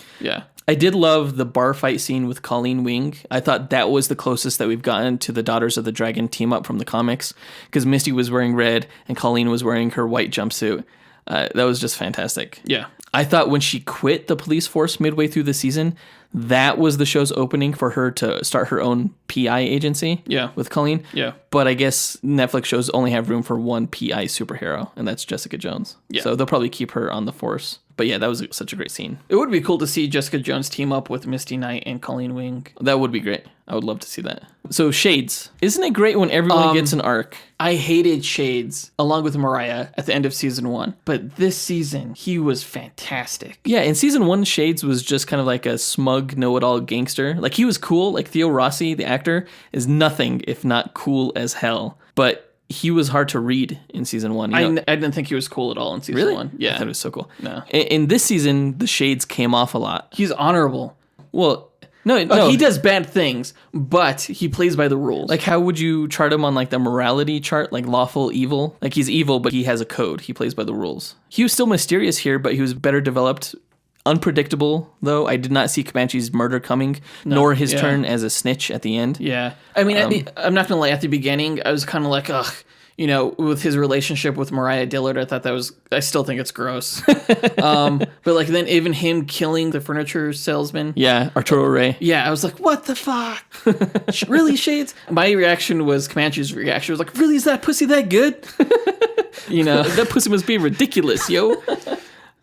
I did love the bar fight scene with Colleen Wing. I thought that was the closest that we've gotten to the Daughters of the Dragon team up from the comics, because Misty was wearing red and Colleen was wearing her white jumpsuit. That was just fantastic. Yeah. I thought when she quit the police force midway through the season, that was the show's opening for her to start her own PI agency. Yeah. With Colleen. Yeah. But I guess Netflix shows only have room for one PI superhero, and that's Jessica Jones. Yeah. So they'll probably keep her on the force. But yeah, that was such a great scene. It would be cool to see Jessica Jones team up with Misty Knight and Colleen Wing. That would be great. I would love to see that. So Shades. Isn't it great when everyone gets an arc? I hated Shades, along with Mariah, at the end of season 1. But this season, he was fantastic. Yeah, in season 1, Shades was just kind of like a smug, know-it-all gangster. Like, he was cool. Like, Theo Rossi, the actor, is nothing if not cool as hell. But he was hard to read in season 1. I didn't think he was cool at all in season 1. Yeah. I thought it was so cool. No. In this season, the Shades came off a lot. He's honorable. Well, no. He does bad things, but he plays by the rules. Like, how would you chart him on, like, the morality chart? Like, lawful, evil? Like, he's evil, but he has a code. He plays by the rules. He was still mysterious here, but he was better developed. Unpredictable, though. I did not see Comanche's murder coming, nor his turn as a snitch at the end. Yeah. I mean, I'm not going to lie. At the beginning, I was kind of like, ugh. You know, with his relationship with Mariah Dillard, I still think it's gross. But like then even him killing the furniture salesman. Yeah, Arturo Rey. Yeah, I was like, what the fuck? Really, Shades? My reaction was Comanche's reaction. I was like, really, is that pussy that good? You know, that pussy must be ridiculous, yo.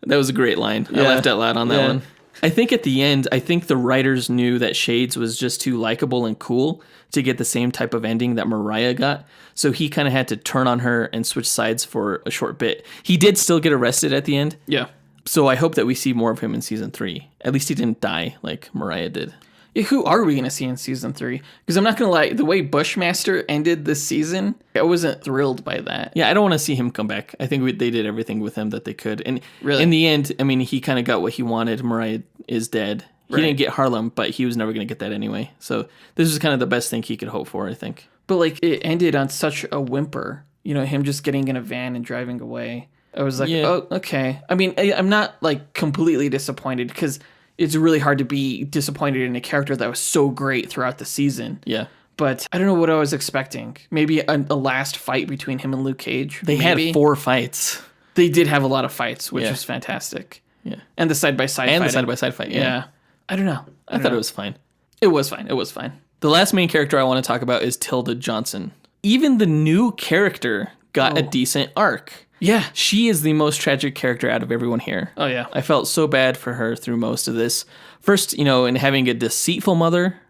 That was a great line. I laughed out loud on that one. I think at the end, the writers knew that Shades was just too likable and cool to get the same type of ending that Mariah got. So he kind of had to turn on her and switch sides for a short bit. He did still get arrested at the end. Yeah. So I hope that we see more of him in season 3. At least he didn't die like Mariah did. Yeah, who are we going to see in season 3? Because I'm not going to lie, the way Bushmaster ended this season, I wasn't thrilled by that. Yeah, I don't want to see him come back. I think they did everything with him that they could. And really? In the end, I mean, he kind of got what he wanted. Mariah is dead. He didn't get Harlem, but he was never going to get that anyway. So this was kind of the best thing he could hope for, I think. But like it ended on such a whimper, you know, him just getting in a van and driving away. I was like, oh, okay. I mean, I'm not like completely disappointed because it's really hard to be disappointed in a character that was so great throughout the season. Yeah. But I don't know what I was expecting. Maybe a last fight between him and Luke Cage. They had 4 fights. They did have a lot of fights, which was fantastic. Yeah. And the side-by-side fight. And the side-by-side fight, yeah. I don't know. I thought it was fine. It was fine. It was fine. The last main character I want to talk about is Tilda Johnson. Even the new character got a decent arc. Yeah. She is the most tragic character out of everyone here. Oh, yeah. I felt so bad for her through most of this. First, you know, in having a deceitful mother,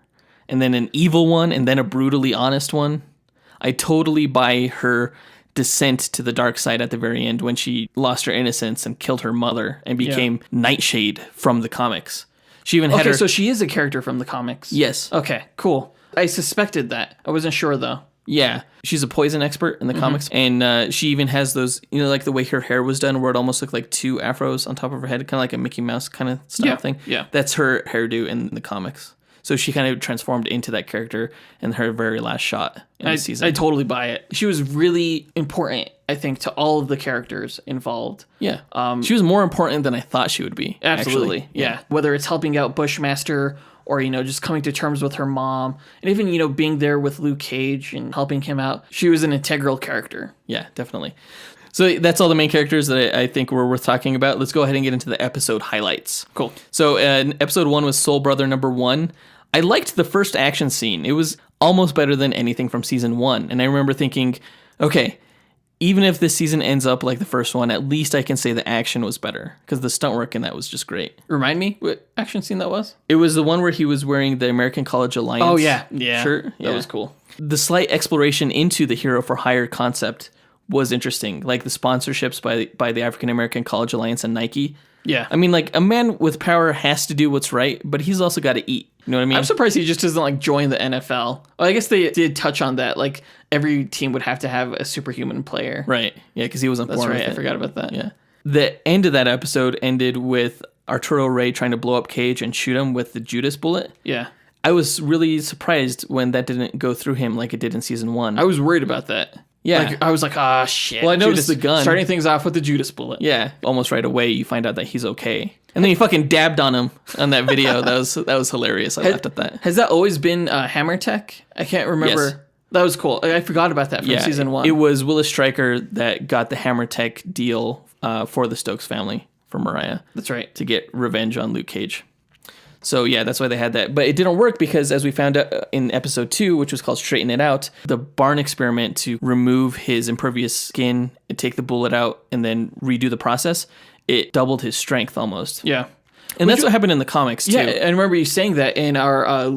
and then an evil one, and then a brutally honest one. I totally buy her descent to the dark side at the very end when she lost her innocence and killed her mother and became Nightshade from the comics. She even had her... so she is a character from the comics. Yes. Okay, cool. I suspected that. I wasn't sure, though. Yeah. She's a poison expert in the comics. And she even has those, you know, like the way her hair was done where it almost looked like 2 afros on top of her head, kind of like a Mickey Mouse kind of style thing. Yeah. That's her hairdo in the comics. So she kind of transformed into that character in her very last shot in the season. I totally buy it. She was really important, I think, to all of the characters involved. Yeah. She was more important than I thought she would be. Absolutely. Actually. Yeah. Whether it's helping out Bushmaster or, you know, just coming to terms with her mom and even, you know, being there with Luke Cage and helping him out. She was an integral character. Yeah, definitely. So that's all the main characters that I think were worth talking about. Let's go ahead and get into the episode highlights. Cool. So episode 1 was Soul Brother number 1. I liked the first action scene. It was almost better than anything from season 1. And I remember thinking, okay, even if this season ends up like the first one, at least I can say the action was better because the stunt work in that was just great. Remind me what action scene that was? It was the one where he was wearing the American College Alliance shirt. That was cool. The slight exploration into the hero for hire concept was interesting, like the sponsorships by the African American College Alliance and Nike. Yeah. I mean, like, a man with power has to do what's right, but he's also got to eat. You know what I mean? I'm surprised he just doesn't, like, join the NFL. Well, I guess they did touch on that. Like, every team would have to have a superhuman player. Right. Yeah, because he wasn't born with it. I forgot about that. Yeah. The end of that episode ended with Arturo Rey trying to blow up Cage and shoot him with the Judas bullet. Yeah. I was really surprised when that didn't go through him like it did in season 1. I was worried about that. Yeah. Like, I was like, ah, shit. Well, I noticed the gun. Starting things off with the Judas bullet. Yeah, almost right away you find out that he's okay. And then he fucking dabbed on him on that video. That was hilarious. I laughed at that. Has that always been Hammer Tech? I can't remember. Yes. That was cool. I forgot about that from season 1. It was Willis Stryker that got the Hammer Tech deal for the Stokes family, for Mariah. That's right. To get revenge on Luke Cage. So yeah, that's why they had that. But it didn't work because, as we found out in episode 2, which was called Straighten It Out, the barn experiment to remove his impervious skin and take the bullet out and then redo the process, it doubled his strength almost. Yeah. And that's what happened in the comics, too. Yeah, I remember you saying that in our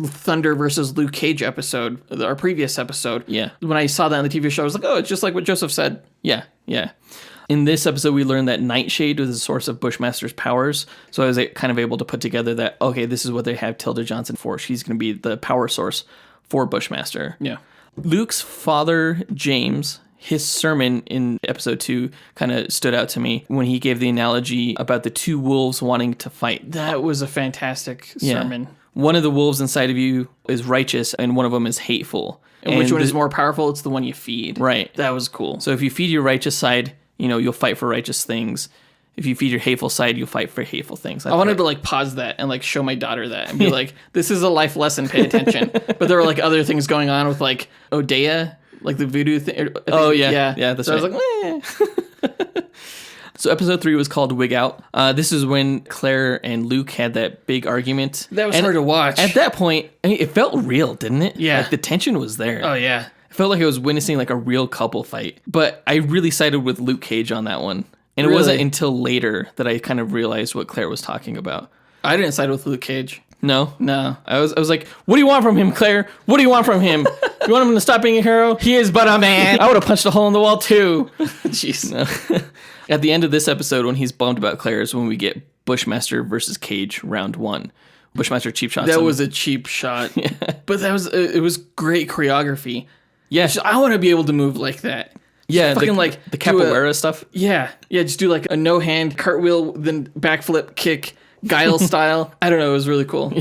Thunder versus Luke Cage episode, our previous episode. Yeah. When I saw that on the TV show, I was like, oh, it's just like what Joseph said. Yeah, yeah. In this episode, we learned that Nightshade was the source of Bushmaster's powers. So I was kind of able to put together that, okay, this is what they have Tilda Johnson for. She's going to be the power source for Bushmaster. Yeah. Luke's father, James, his sermon in episode 2 kind of stood out to me when he gave the analogy about the two wolves wanting to fight. That was a fantastic sermon. One of the wolves inside of you is righteous and one of them is hateful. And which one is more powerful? It's the one you feed. Right. That was cool. So if you feed your righteous side, you'll fight for righteous things. If you feed your hateful side, you'll fight for hateful things. I wanted to pause that and show my daughter that and be like, this is a life lesson, pay attention. But there were other things going on with Odeya, the voodoo thing. Oh yeah. Yeah, that's right. I was like, eh. So episode 3 was called Wig Out. This is when Claire and Luke had that big argument. That was hard to watch. At that point, it felt real, didn't it? Yeah. The tension was there. Oh yeah. I felt like I was witnessing a real couple fight. But I really sided with Luke Cage on that one. And it wasn't until later that I kind of realized what Claire was talking about. I didn't side with Luke Cage. No? No. I was like, what do you want from him, Claire? What do you want from him? You want him to stop being a hero? He is but a man. I would have punched a hole in the wall too. Jeez. No. At the end of this episode, when he's bummed about Claire, is when we get Bushmaster versus Cage round 1. Bushmaster cheap shots. That was a cheap shot. Yeah. But it was great choreography. Yeah. I want to be able to move like that. Yeah, fucking the capoeira stuff. Yeah, just do a no hand cartwheel, then backflip kick, Guile style. I don't know. It was really cool.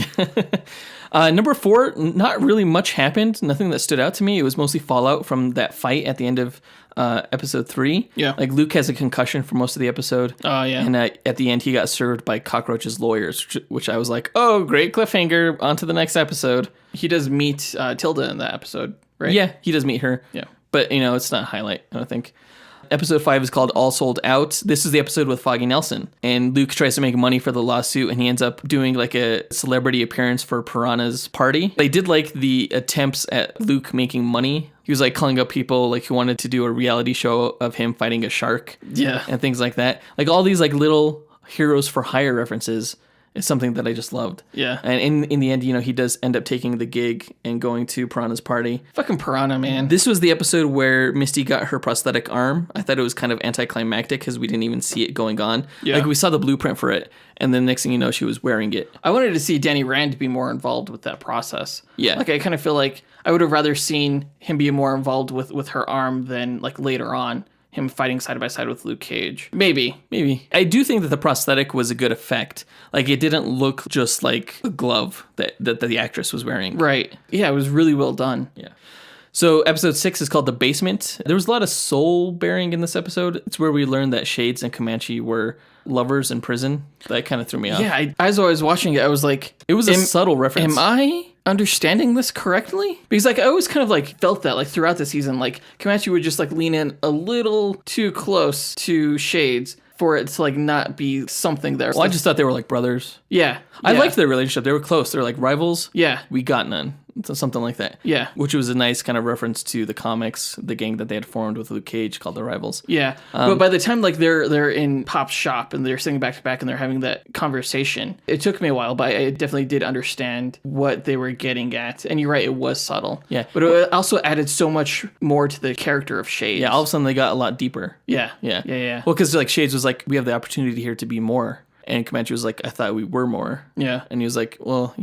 Number 4, not really much happened. Nothing that stood out to me. It was mostly fallout from that fight at the end of episode 3. Yeah, Luke has a concussion for most of the episode. Oh yeah, and at the end he got served by Cockroach's lawyers, which I was like, oh, great cliffhanger. On to the next episode. He does meet Tilda in that episode, right? Yeah, he does meet her. Yeah. But, it's not a highlight, I don't think. Episode 5 is called All Sold Out. This is the episode with Foggy Nelson. And Luke tries to make money for the lawsuit, and he ends up doing a celebrity appearance for Piranha's party. They did the attempts at Luke making money. He was calling up people who wanted to do a reality show of him fighting a shark. Yeah. And things like that. All these little heroes for hire references is something that I just loved. Yeah. And in the end, he does end up taking the gig and going to Piranha's party. Fucking Piranha, man. This was the episode where Misty got her prosthetic arm. I thought it was kind of anticlimactic because we didn't even see it going on. Yeah. We saw the blueprint for it, and then next thing you know, she was wearing it. I wanted to see Danny Rand be more involved with that process. Yeah. I kind of feel like I would have rather seen him be more involved with her arm than later on. Him fighting side by side with Luke Cage. Maybe. I do think that the prosthetic was a good effect. It didn't look just like a glove that the actress was wearing. Right. Yeah, it was really well done. Yeah. So episode 6 is called The Basement. There was a lot of soul bearing in this episode. It's where we learned that Shades and Comanche were lovers in prison. That kind of threw me off. Yeah, as I was watching it, I was like... It was a subtle reference. Am I understanding this correctly? Because I always kind of felt that throughout the season, Comanche would just lean in a little too close to Shades for it to not be something there. Well, I just thought they were brothers. Yeah. I liked their relationship. They were close. They were rivals. Yeah. We got none. Something like that. Yeah. Which was a nice kind of reference to the comics, the gang that they had formed with Luke Cage called the Rivals. Yeah. But by the time they're in Pop's shop and they're sitting back to back and they're having that conversation, it took me a while, but I definitely did understand what they were getting at. And you're right, it was subtle. Yeah. But it also added so much more to the character of Shades. Yeah, all of a sudden they got a lot deeper. Yeah. Yeah. Yeah. Well, because Shades was we have the opportunity here to be more. And Comanche was I thought we were more. Yeah. And he was well,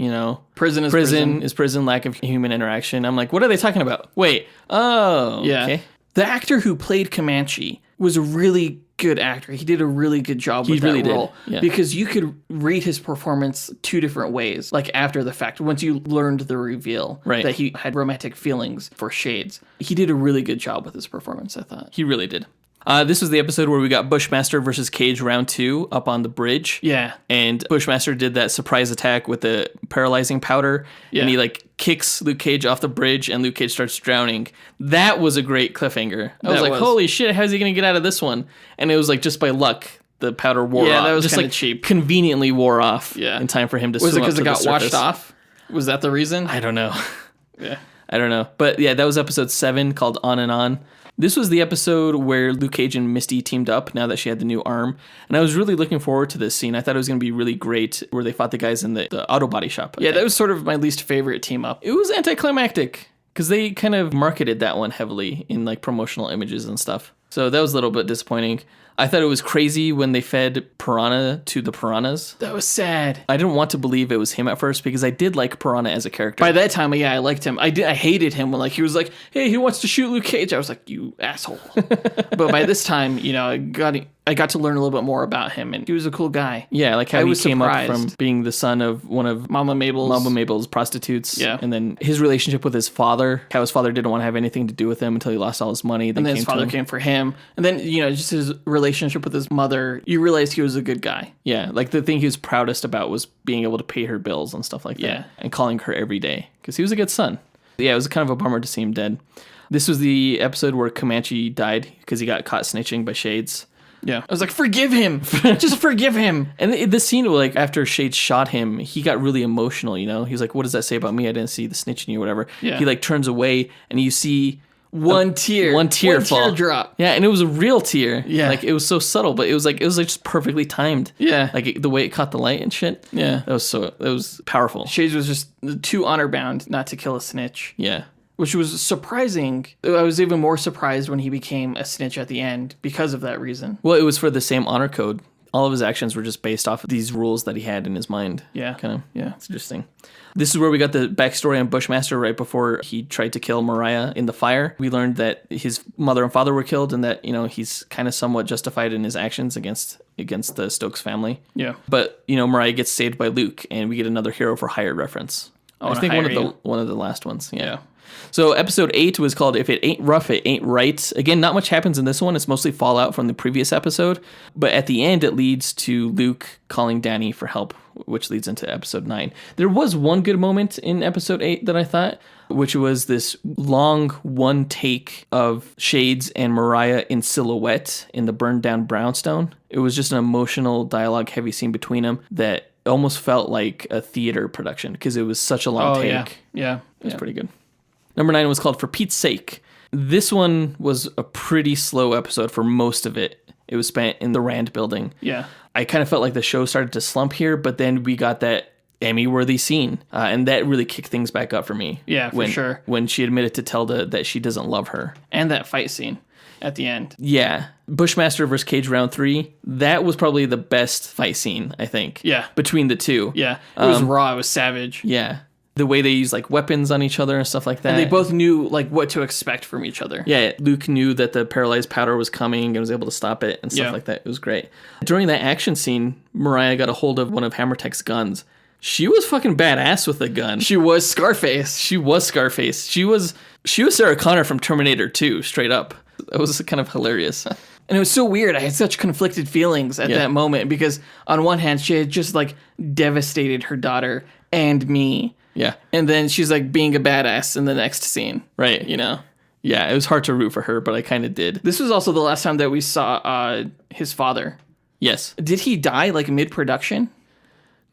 prison is prison, lack of human interaction. I'm what are they talking about? Wait. Oh, yeah. Okay. The actor who played Comanche was really good actor. He did a really good job with really that did, role. yeah. Because you could read his performance two different ways, like after the fact, once you learned the reveal Right. that he had romantic feelings for Shades. He did a really good job with his performance, I thought. He really did. This was the episode where we got Bushmaster versus Cage round 2 up on the bridge. Yeah. And Bushmaster did that surprise attack with the paralyzing powder. Yeah. And he like kicks Luke Cage off the bridge and Luke Cage starts drowning. That was a great cliffhanger. I was like, holy shit, how's he going to get out of this one? And it was like just by luck, the powder wore off. Yeah, that was just kind of like cheap. Conveniently wore off in time for him to swim Was it up because to it the got washed surface. off? Was that the reason? I don't know. Yeah. I don't know. But yeah, that was episode 7 called On and On. This was the episode where Luke Cage and Misty teamed up now that she had the new arm. And I was really looking forward to this scene. I thought it was going to be really great where they fought the guys in the auto body shop. Yeah, that was sort of my least favorite team up. It was anticlimactic because they kind of marketed that one heavily in like promotional images and stuff. So that was a little bit disappointing. I thought it was crazy when they fed Piranha to the piranhas. That was sad. I didn't want to believe it was him at first because I did like Piranha as a character. By that time, yeah, I liked him. I hated him when like he was like, "Hey, he wants to shoot Luke Cage." I was like, "You asshole." But by this time, you know, I got to learn a little bit more about him, and he was a cool guy. Yeah, like how I he was came surprised. up from being the son of one of Mama Mabel's prostitutes. Yeah. And then his relationship with his father, how his father didn't want to have anything to do with him until he lost all his money. And then his father came for him. And then, you know, just his relationship with his mother, you realize he was a good guy. Yeah, like the thing he was proudest about was being able to pay her bills and stuff like that. Yeah. And calling her every day because he was a good son. Yeah, it was kind of a bummer to see him dead. This was the episode where Comanche died because he got caught snitching by Shades. Yeah. I was like, forgive him. Just forgive him. And the scene, like, after Shades shot him, he got really emotional, you know? He's like, what does that say about me? I didn't see the snitching or whatever. Yeah. He, like, turns away, and you see... One tear fall. drop. Yeah, and it was a real tear. Yeah. Like, it was so subtle, but it was like just perfectly timed. Yeah. Like, the way it caught the light and shit. Yeah. That was powerful. Shades was just too honor bound not to kill a snitch. Yeah. Which was surprising. I was even more surprised when he became a snitch at the end because of that reason. Well, it was for the same honor code. All of his actions were just based off of these rules that he had in his mind. Yeah. Kind of. Yeah. It's interesting. This is where we got the backstory on Bushmaster right before he tried to kill Mariah in the fire. We learned that his mother and father were killed and that, you know, he's kind of somewhat justified in his actions against the Stokes family. Yeah. But, you know, Mariah gets saved by Luke and we get another Hero for Hire reference. I think one of the last ones. Yeah. So episode 8 was called If It Ain't Rough, It Ain't Right. Again, not much happens in this one. It's mostly fallout from the previous episode. But at the end, it leads to Luke calling Danny for help, which leads into episode 9. There was one good moment in episode 8 that I thought, which was this long one take of Shades and Mariah in silhouette in the burned down brownstone. It was just an emotional dialogue heavy scene between them that almost felt like a theater production because it was such a long take. Yeah. It was pretty good. Number 9 was called For Pete's Sake. This one was a pretty slow episode for most of it. It was spent in the Rand building. Yeah. I kind of felt like the show started to slump here, but then we got that Emmy-worthy scene, and that really kicked things back up for me. Yeah, for sure. When she admitted to Telda that she doesn't love her. And that fight scene at the end. Yeah. Bushmaster versus Cage round 3, that was probably the best fight scene, I think. Yeah. Between the two. Yeah. It was raw. It was savage. Yeah. The way they use like weapons on each other and stuff like that. And they both knew like what to expect from each other. Yeah, Luke knew that the paralyzed powder was coming and was able to stop it and stuff like that. It was great. During that action scene, Mariah got a hold of one of Hammertech's guns. She was fucking badass with the gun. She was Scarface. She was Scarface. She was Sarah Connor from Terminator 2, straight up. That was kind of hilarious. And it was so weird. I had such conflicted feelings at that moment because on one hand, she had just like devastated her daughter and me. Yeah. And then she's like being a badass in the next scene. Right. You know? Yeah, it was hard to root for her, but I kind of did. This was also the last time that we saw his father. Yes. Did he die like mid-production?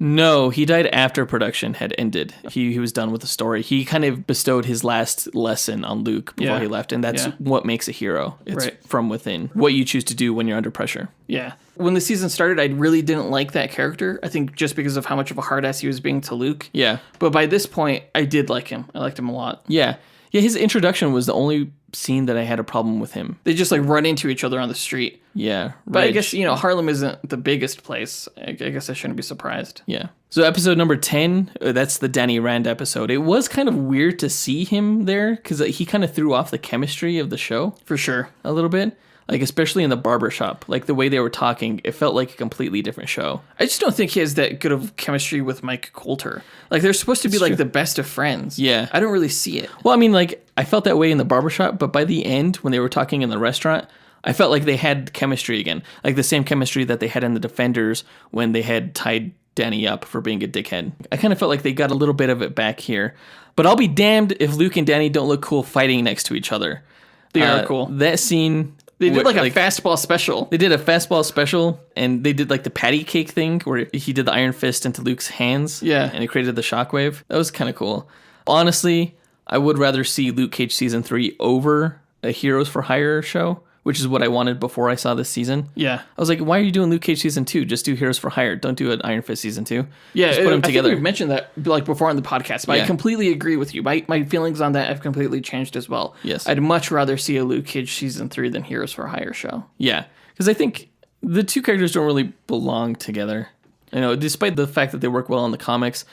No, he died after production had ended. He was done with the story. He kind of bestowed his last lesson on Luke before he left, and that's what makes a hero. It's from within. What you choose to do when you're under pressure. Yeah. When the season started, I really didn't like that character. I think just because of how much of a hard ass he was being to Luke. Yeah. But by this point, I did like him. I liked him a lot. Yeah. Yeah, his introduction was the only scene that I had a problem with him. They just like run into each other on the street. Yeah. But I guess, you know, Harlem isn't the biggest place. I guess I shouldn't be surprised. Yeah. So episode number 10, that's the Danny Rand episode. It was kind of weird to see him there because he kind of threw off the chemistry of the show. For sure. A little bit. Like, especially in the barbershop, like the way they were talking, it felt like a completely different show. I just don't think he has that good of chemistry with Mike Coulter. Like, they're supposed to be like the best of friends. Yeah. I don't really see it. Well, I mean, like, I felt that way in the barbershop, but by the end, when they were talking in the restaurant, I felt like they had chemistry again. Like the same chemistry that they had in the Defenders when they had tied Danny up for being a dickhead. I kind of felt like they got a little bit of it back here. But I'll be damned if Luke and Danny don't look cool fighting next to each other. They are cool. That scene... They did like a fastball special. They did a fastball special, and they did like the patty cake thing where he did the Iron Fist into Luke's hands. Yeah. And it created the shockwave. That was kind of cool. Honestly, I would rather see Luke Cage Season 3 over a Heroes for Hire show, which is what I wanted before I saw this season. Yeah. I was like, why are you doing Luke Cage Season 2? Just do Heroes for Hire. Don't do an Iron Fist Season 2. Yeah, just put them together. I think we've mentioned that like before on the podcast, but I completely agree with you. My feelings on that have completely changed as well. Yes. I'd much rather see a Luke Cage Season 3 than Heroes for Hire show. Yeah, because I think the two characters don't really belong together. You know, despite the fact that they work well in the comics,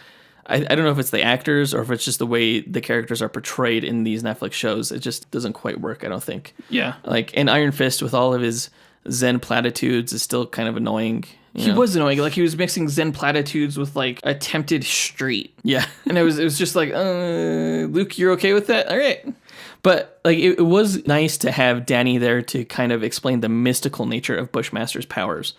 I don't know if it's the actors or if it's just the way the characters are portrayed in these Netflix shows. It just doesn't quite work, I don't think. Yeah. Like, and Iron Fist with all of his Zen platitudes is still kind of annoying. He was annoying. Like, he was mixing Zen platitudes with, like, attempted street. Yeah. And it was just like, Luke, you're okay with that? All right. But, like, it was nice to have Danny there to kind of explain the mystical nature of Bushmaster's powers.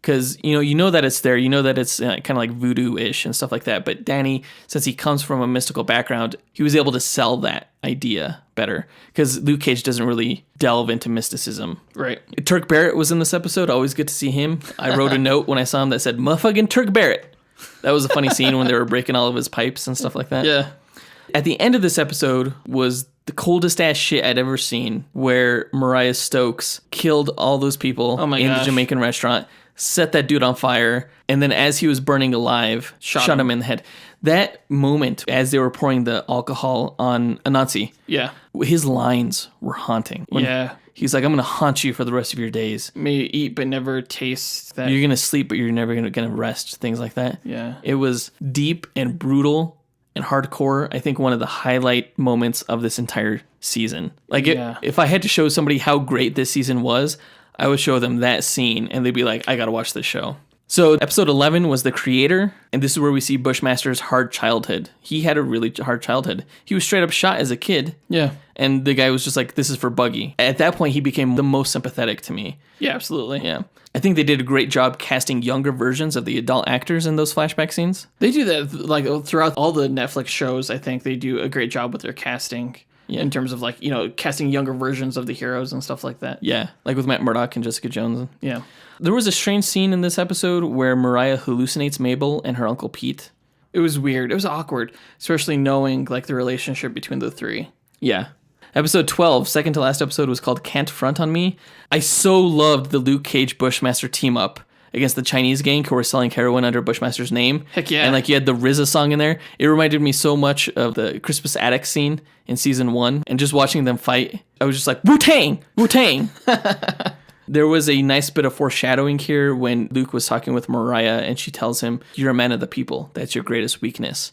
Because, you know that it's there. You know that it's kind of like voodoo-ish and stuff like that. But Danny, since he comes from a mystical background, he was able to sell that idea better. Because Luke Cage doesn't really delve into mysticism. Right. Turk Barrett was in this episode. Always good to see him. I wrote a note when I saw him that said, "Motherfucking Turk Barrett." That was a funny scene when they were breaking all of his pipes and stuff like that. Yeah. At the end of this episode was the coldest ass shit I'd ever seen, where Mariah Stokes killed all those people in the Jamaican restaurant, set that dude on fire, and then as he was burning alive, shot him in the head. That moment, as they were pouring the alcohol on Anansi, his lines were haunting. He's like, "I'm going to haunt you for the rest of your days. May you eat but never taste that. You're going to sleep, but you're never going to rest," things like that. Yeah. It was deep and brutal and hardcore. I think one of the highlight moments of this entire season. Like, if I had to show somebody how great this season was, I would show them that scene, and they'd be like, I gotta watch this show. So episode 11 was The Creator, and this is where we see Bushmaster's hard childhood. He had a really hard childhood. He was straight up shot as a kid. Yeah. And the guy was just like, this is for Buggy. At that point, he became the most sympathetic to me. Yeah, absolutely. Yeah. I think they did a great job casting younger versions of the adult actors in those flashback scenes. They do that, like, throughout all the Netflix shows. I think they do a great job with their casting. Yeah. In terms of, like, casting younger versions of the heroes and stuff like that. Yeah, like with Matt Murdock and Jessica Jones. Yeah. There was a strange scene in this episode where Mariah hallucinates Mabel and her Uncle Pete. It was weird. It was awkward, especially knowing, like, the relationship between the three. Yeah. Episode 12, second to last episode, was called Can't Front on Me. I so loved the Luke Cage Bushmaster team up against the Chinese gang who were selling heroin under Bushmaster's name. Heck yeah. And like you had the RZA song in there. It reminded me so much of the Crispus Attucks scene in season 1. And just watching them fight, I was just like, Wu-Tang! Wu-Tang! There was a nice bit of foreshadowing here when Luke was talking with Mariah and she tells him, "You're a man of the people. That's your greatest weakness."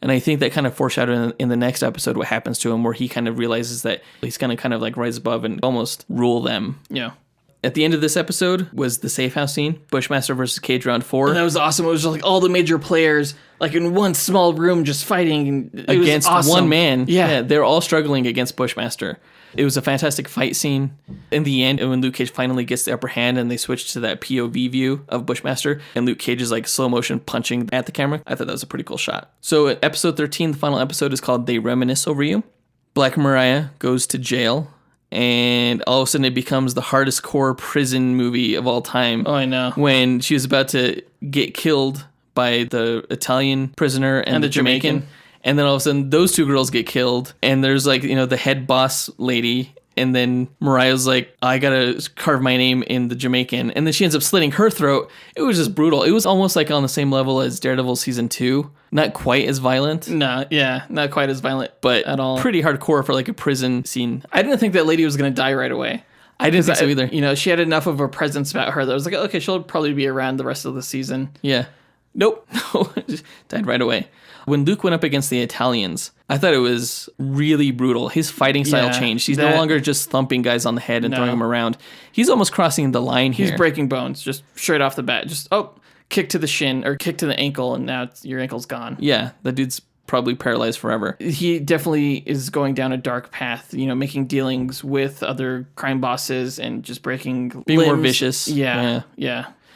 And I think that kind of foreshadowed in the next episode what happens to him, where he kind of realizes that he's going to kind of like rise above and almost rule them. Yeah. At the end of this episode was the safe house scene, Bushmaster versus Cage round 4. And that was awesome. It was just like all the major players like in one small room just fighting against awesome. one man. Yeah. They're all struggling against Bushmaster. It was a fantastic fight scene. In the end, when Luke Cage finally gets the upper hand and they switch to that POV view of Bushmaster and Luke Cage is like slow motion punching at the camera, I thought that was a pretty cool shot. So episode 13, the final episode, is called They Reminisce Over You. Black Mariah goes to jail, and all of a sudden it becomes the hardest core prison movie of all time. Oh, I know. When she was about to get killed by the Italian prisoner and the Jamaican. And then all of a sudden those two girls get killed. And there's like, the head boss lady. And then Mariah's like, I gotta carve my name in the Jamaican. And then she ends up slitting her throat. It was just brutal. It was almost like on the same level as Daredevil season 2. Not quite as violent. No, yeah, not quite as violent, but at all. Pretty hardcore for like a prison scene. I didn't think that lady was gonna die right away. I didn't think so either. She had enough of a presence about her that I was like, okay, she'll probably be around the rest of the season. Yeah. Nope. No, just died right away. When Luke went up against the Italians, I thought it was really brutal. His fighting style changed. He's no longer just thumping guys on the head and throwing them around. He's almost crossing the line here. He's breaking bones just straight off the bat. Just, kick to the shin or kick to the ankle, and now your ankle's gone. Yeah, the dude's probably paralyzed forever. He definitely is going down a dark path, making dealings with other crime bosses and just breaking Being limbs. more vicious. Yeah.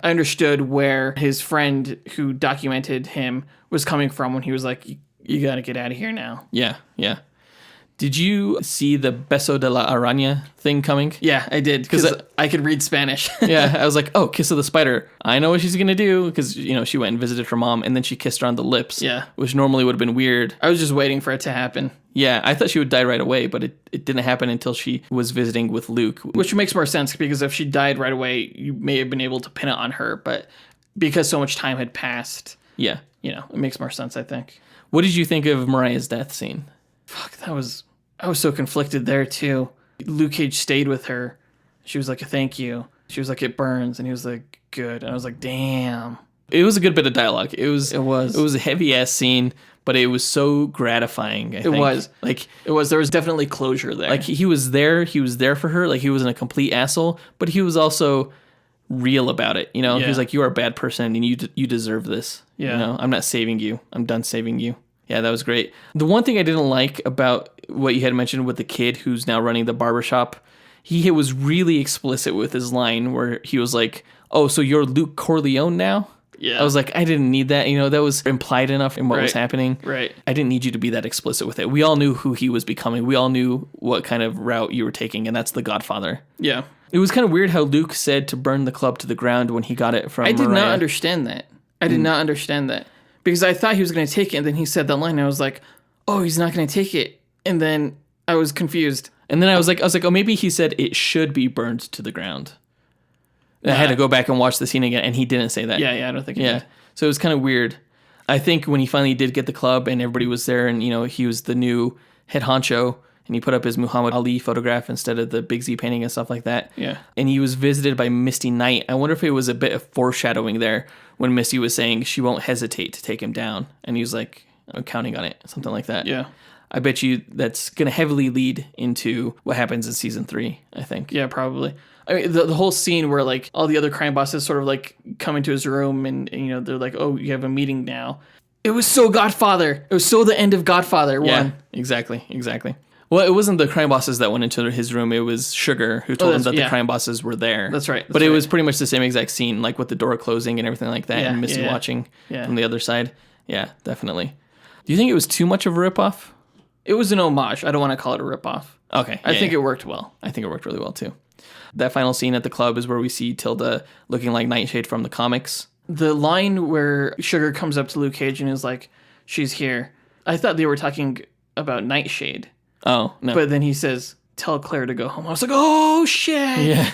I understood where his friend who documented him was coming from when he was like, you got to get out of here now. Yeah. Did you see the Beso de la Araña thing coming? Yeah, I did, because I could read Spanish. Yeah, I was like, oh, kiss of the spider. I know what she's going to do, because, she went and visited her mom, and then she kissed her on the lips. Yeah. Which normally would have been weird. I was just waiting for it to happen. Yeah, I thought she would die right away, but it didn't happen until she was visiting with Luke. Which makes more sense, because if she died right away, you may have been able to pin it on her, but because so much time had passed, yeah, it makes more sense, I think. What did you think of Mariah's death scene? Fuck, I was so conflicted there, too. Luke Cage stayed with her. She was like, thank you. She was like, it burns. And he was like, good. And I was like, damn. It was a good bit of dialogue. It was a heavy-ass scene, but it was so gratifying, I think. It was. There was definitely closure there. Like, he was there for her. Like, he wasn't a complete asshole, but he was also real about it. He was like, you are a bad person, and you deserve this. Yeah. I'm not saving you. I'm done saving you. Yeah, that was great. The one thing I didn't like about what you had mentioned with the kid who's now running the barbershop, he was really explicit with his line where he was like, oh, so you're Luke Corleone now? Yeah. I was like, I didn't need that. That was implied enough in what was happening. Right. I didn't need you to be that explicit with it. We all knew who he was becoming. We all knew what kind of route you were taking, and that's the Godfather. Yeah. It was kind of weird how Luke said to burn the club to the ground when he got it from I did Mariah. not understand that. Because I thought he was going to take it, and then he said that line, and I was like, oh, he's not going to take it. And then I was confused. And then I was like, oh, maybe he said it should be burned to the ground. I had to go back and watch the scene again, and he didn't say that. Yeah, I don't think he did. So it was kind of weird. I think when he finally did get the club and everybody was there and, he was the new head honcho and he put up his Muhammad Ali photograph instead of the Big Z painting and stuff like that. Yeah. And he was visited by Misty Knight. I wonder if it was a bit of foreshadowing there when Misty was saying she won't hesitate to take him down. And he was like, I'm counting on it, something like that. Yeah. I bet you that's going to heavily lead into what happens in season 3, I think. Yeah, probably. I mean, the whole scene where, like, all the other crime bosses sort of, like, come into his room and they're like, oh, you have a meeting now. It was so Godfather. It was so the end of Godfather 1. Yeah, exactly. Well, it wasn't the crime bosses that went into his room. It was Sugar who told him that the crime bosses were there. That's right. But it was pretty much the same exact scene, like with the door closing and everything like that, and Missy watching from the other side. Yeah, definitely. Do you think it was too much of a ripoff? It was an homage. I don't want to call it a ripoff. Okay. I think it worked well. I think it worked really well, too. That final scene at the club is where we see Tilda looking like Nightshade from the comics. The line where Sugar comes up to Luke Cage and is like, she's here. I thought they were talking about Nightshade. Oh, no. But then he says, tell Claire to go home. I was like, oh, shit. Yeah.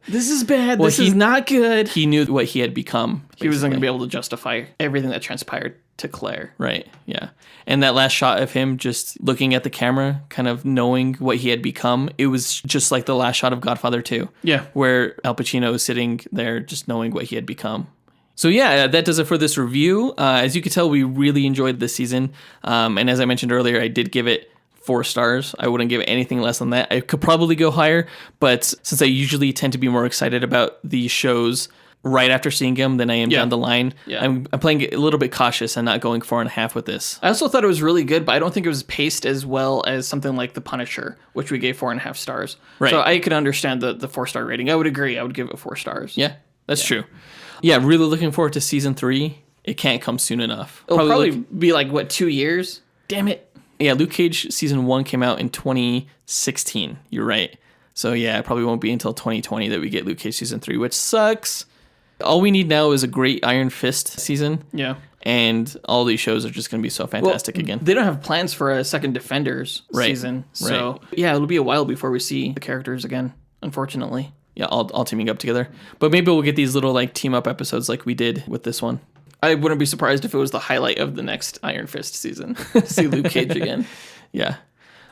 This is bad. This is not good. He knew what he had become. Basically. He wasn't going to be able to justify everything that transpired to Claire. Right, yeah. And that last shot of him just looking at the camera, kind of knowing what he had become, it was just like the last shot of Godfather 2. Yeah. Where Al Pacino is sitting there just knowing what he had become. So yeah, that does it for this review. As you can tell, we really enjoyed this season. And as I mentioned earlier, I did give it 4 stars. I wouldn't give it anything less than that. I could probably go higher, but since I usually tend to be more excited about these shows right after seeing them than I am down the line, I'm playing it a little bit cautious and not going 4.5 with this. I also thought it was really good, but I don't think it was paced as well as something like The Punisher, which we gave 4.5 stars. Right. So I could understand the 4-star rating. I would agree. I would give it 4 stars. Yeah, that's true. Yeah, really looking forward to season 3. It can't come soon enough. It'll probably be like, 2 years? Damn it. Yeah, Luke Cage season 1 came out in 2016. You're right. So yeah, it probably won't be until 2020 that we get Luke Cage season 3, which sucks. All we need now is a great Iron Fist season. Yeah. And all these shows are just going to be so fantastic again. They don't have plans for a second Defenders season. So yeah, it'll be a while before we see the characters again, unfortunately. Yeah, all teaming up together. But maybe we'll get these little like team up episodes like we did with this one. I wouldn't be surprised if it was the highlight of the next Iron Fist season. See Luke Cage again. Yeah.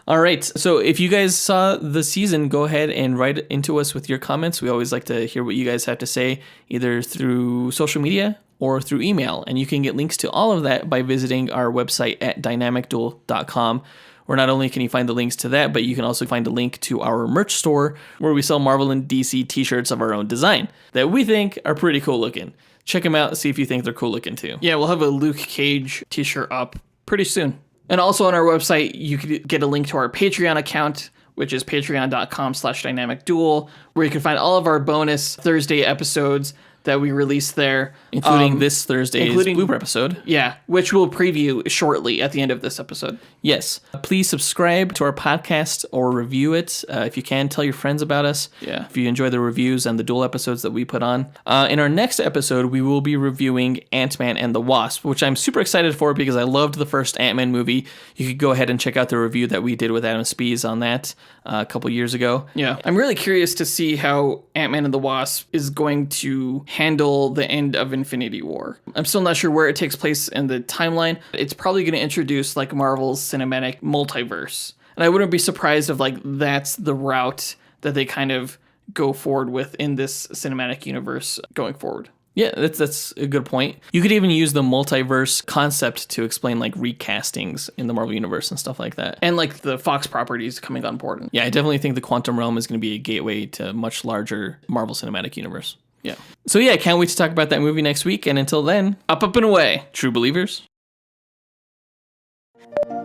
All right. So if you guys saw the season, go ahead and write into us with your comments. We always like to hear what you guys have to say, either through social media or through email. And you can get links to all of that by visiting our website at dynamicduel.com, where not only can you find the links to that, but you can also find a link to our merch store where we sell Marvel and DC t-shirts of our own design that we think are pretty cool looking. Check them out, see if you think they're cool looking too. Yeah, we'll have a Luke Cage t-shirt up pretty soon. And also on our website, you could get a link to our Patreon account, which is patreon.com/dynamicduel, where you can find all of our bonus Thursday episodes that we release there. Including this Thursday's blooper episode. Yeah, which we'll preview shortly at the end of this episode. Yes. Please subscribe to our podcast or review it. If you can, tell your friends about us. Yeah. If you enjoy the reviews and the dual episodes that we put on. In our next episode, we will be reviewing Ant-Man and the Wasp, which I'm super excited for because I loved the first Ant-Man movie. You could go ahead and check out the review that we did with Adam Spees on that a couple years ago. Yeah. I'm really curious to see how Ant-Man and the Wasp is going to handle the end of Infinity War. I'm still not sure where it takes place in the timeline. It's probably going to introduce like Marvel's cinematic multiverse. And I wouldn't be surprised if like that's the route that they kind of go forward with in this cinematic universe going forward. Yeah, that's a good point. You could even use the multiverse concept to explain like recastings in the Marvel Universe and stuff like that. And like the Fox properties coming on board. Yeah, I definitely think the Quantum Realm is going to be a gateway to a much larger Marvel Cinematic Universe. Yeah. So yeah, can't wait to talk about that movie next week. And until then, up and away, true believers.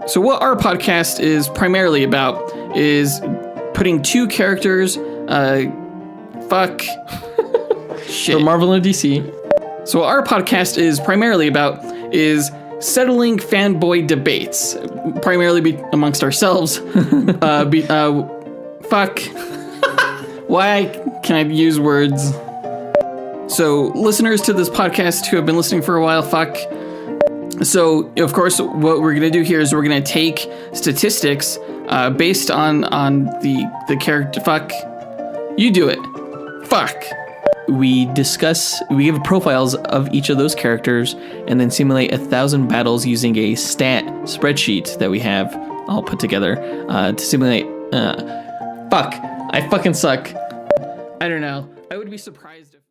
So what our podcast is primarily about is putting two characters, shit. For Marvel and DC. So what our podcast is primarily about is settling fanboy debates, primarily amongst ourselves. Why can I use words? So listeners to this podcast who have been listening for a while, So, of course, what we're going to do here is we're going to take statistics based on the character. You do it. We give profiles of each of those characters and then simulate 1,000 battles using a stat spreadsheet that we have all put together to simulate. I fucking suck. I don't know. I would be surprised if...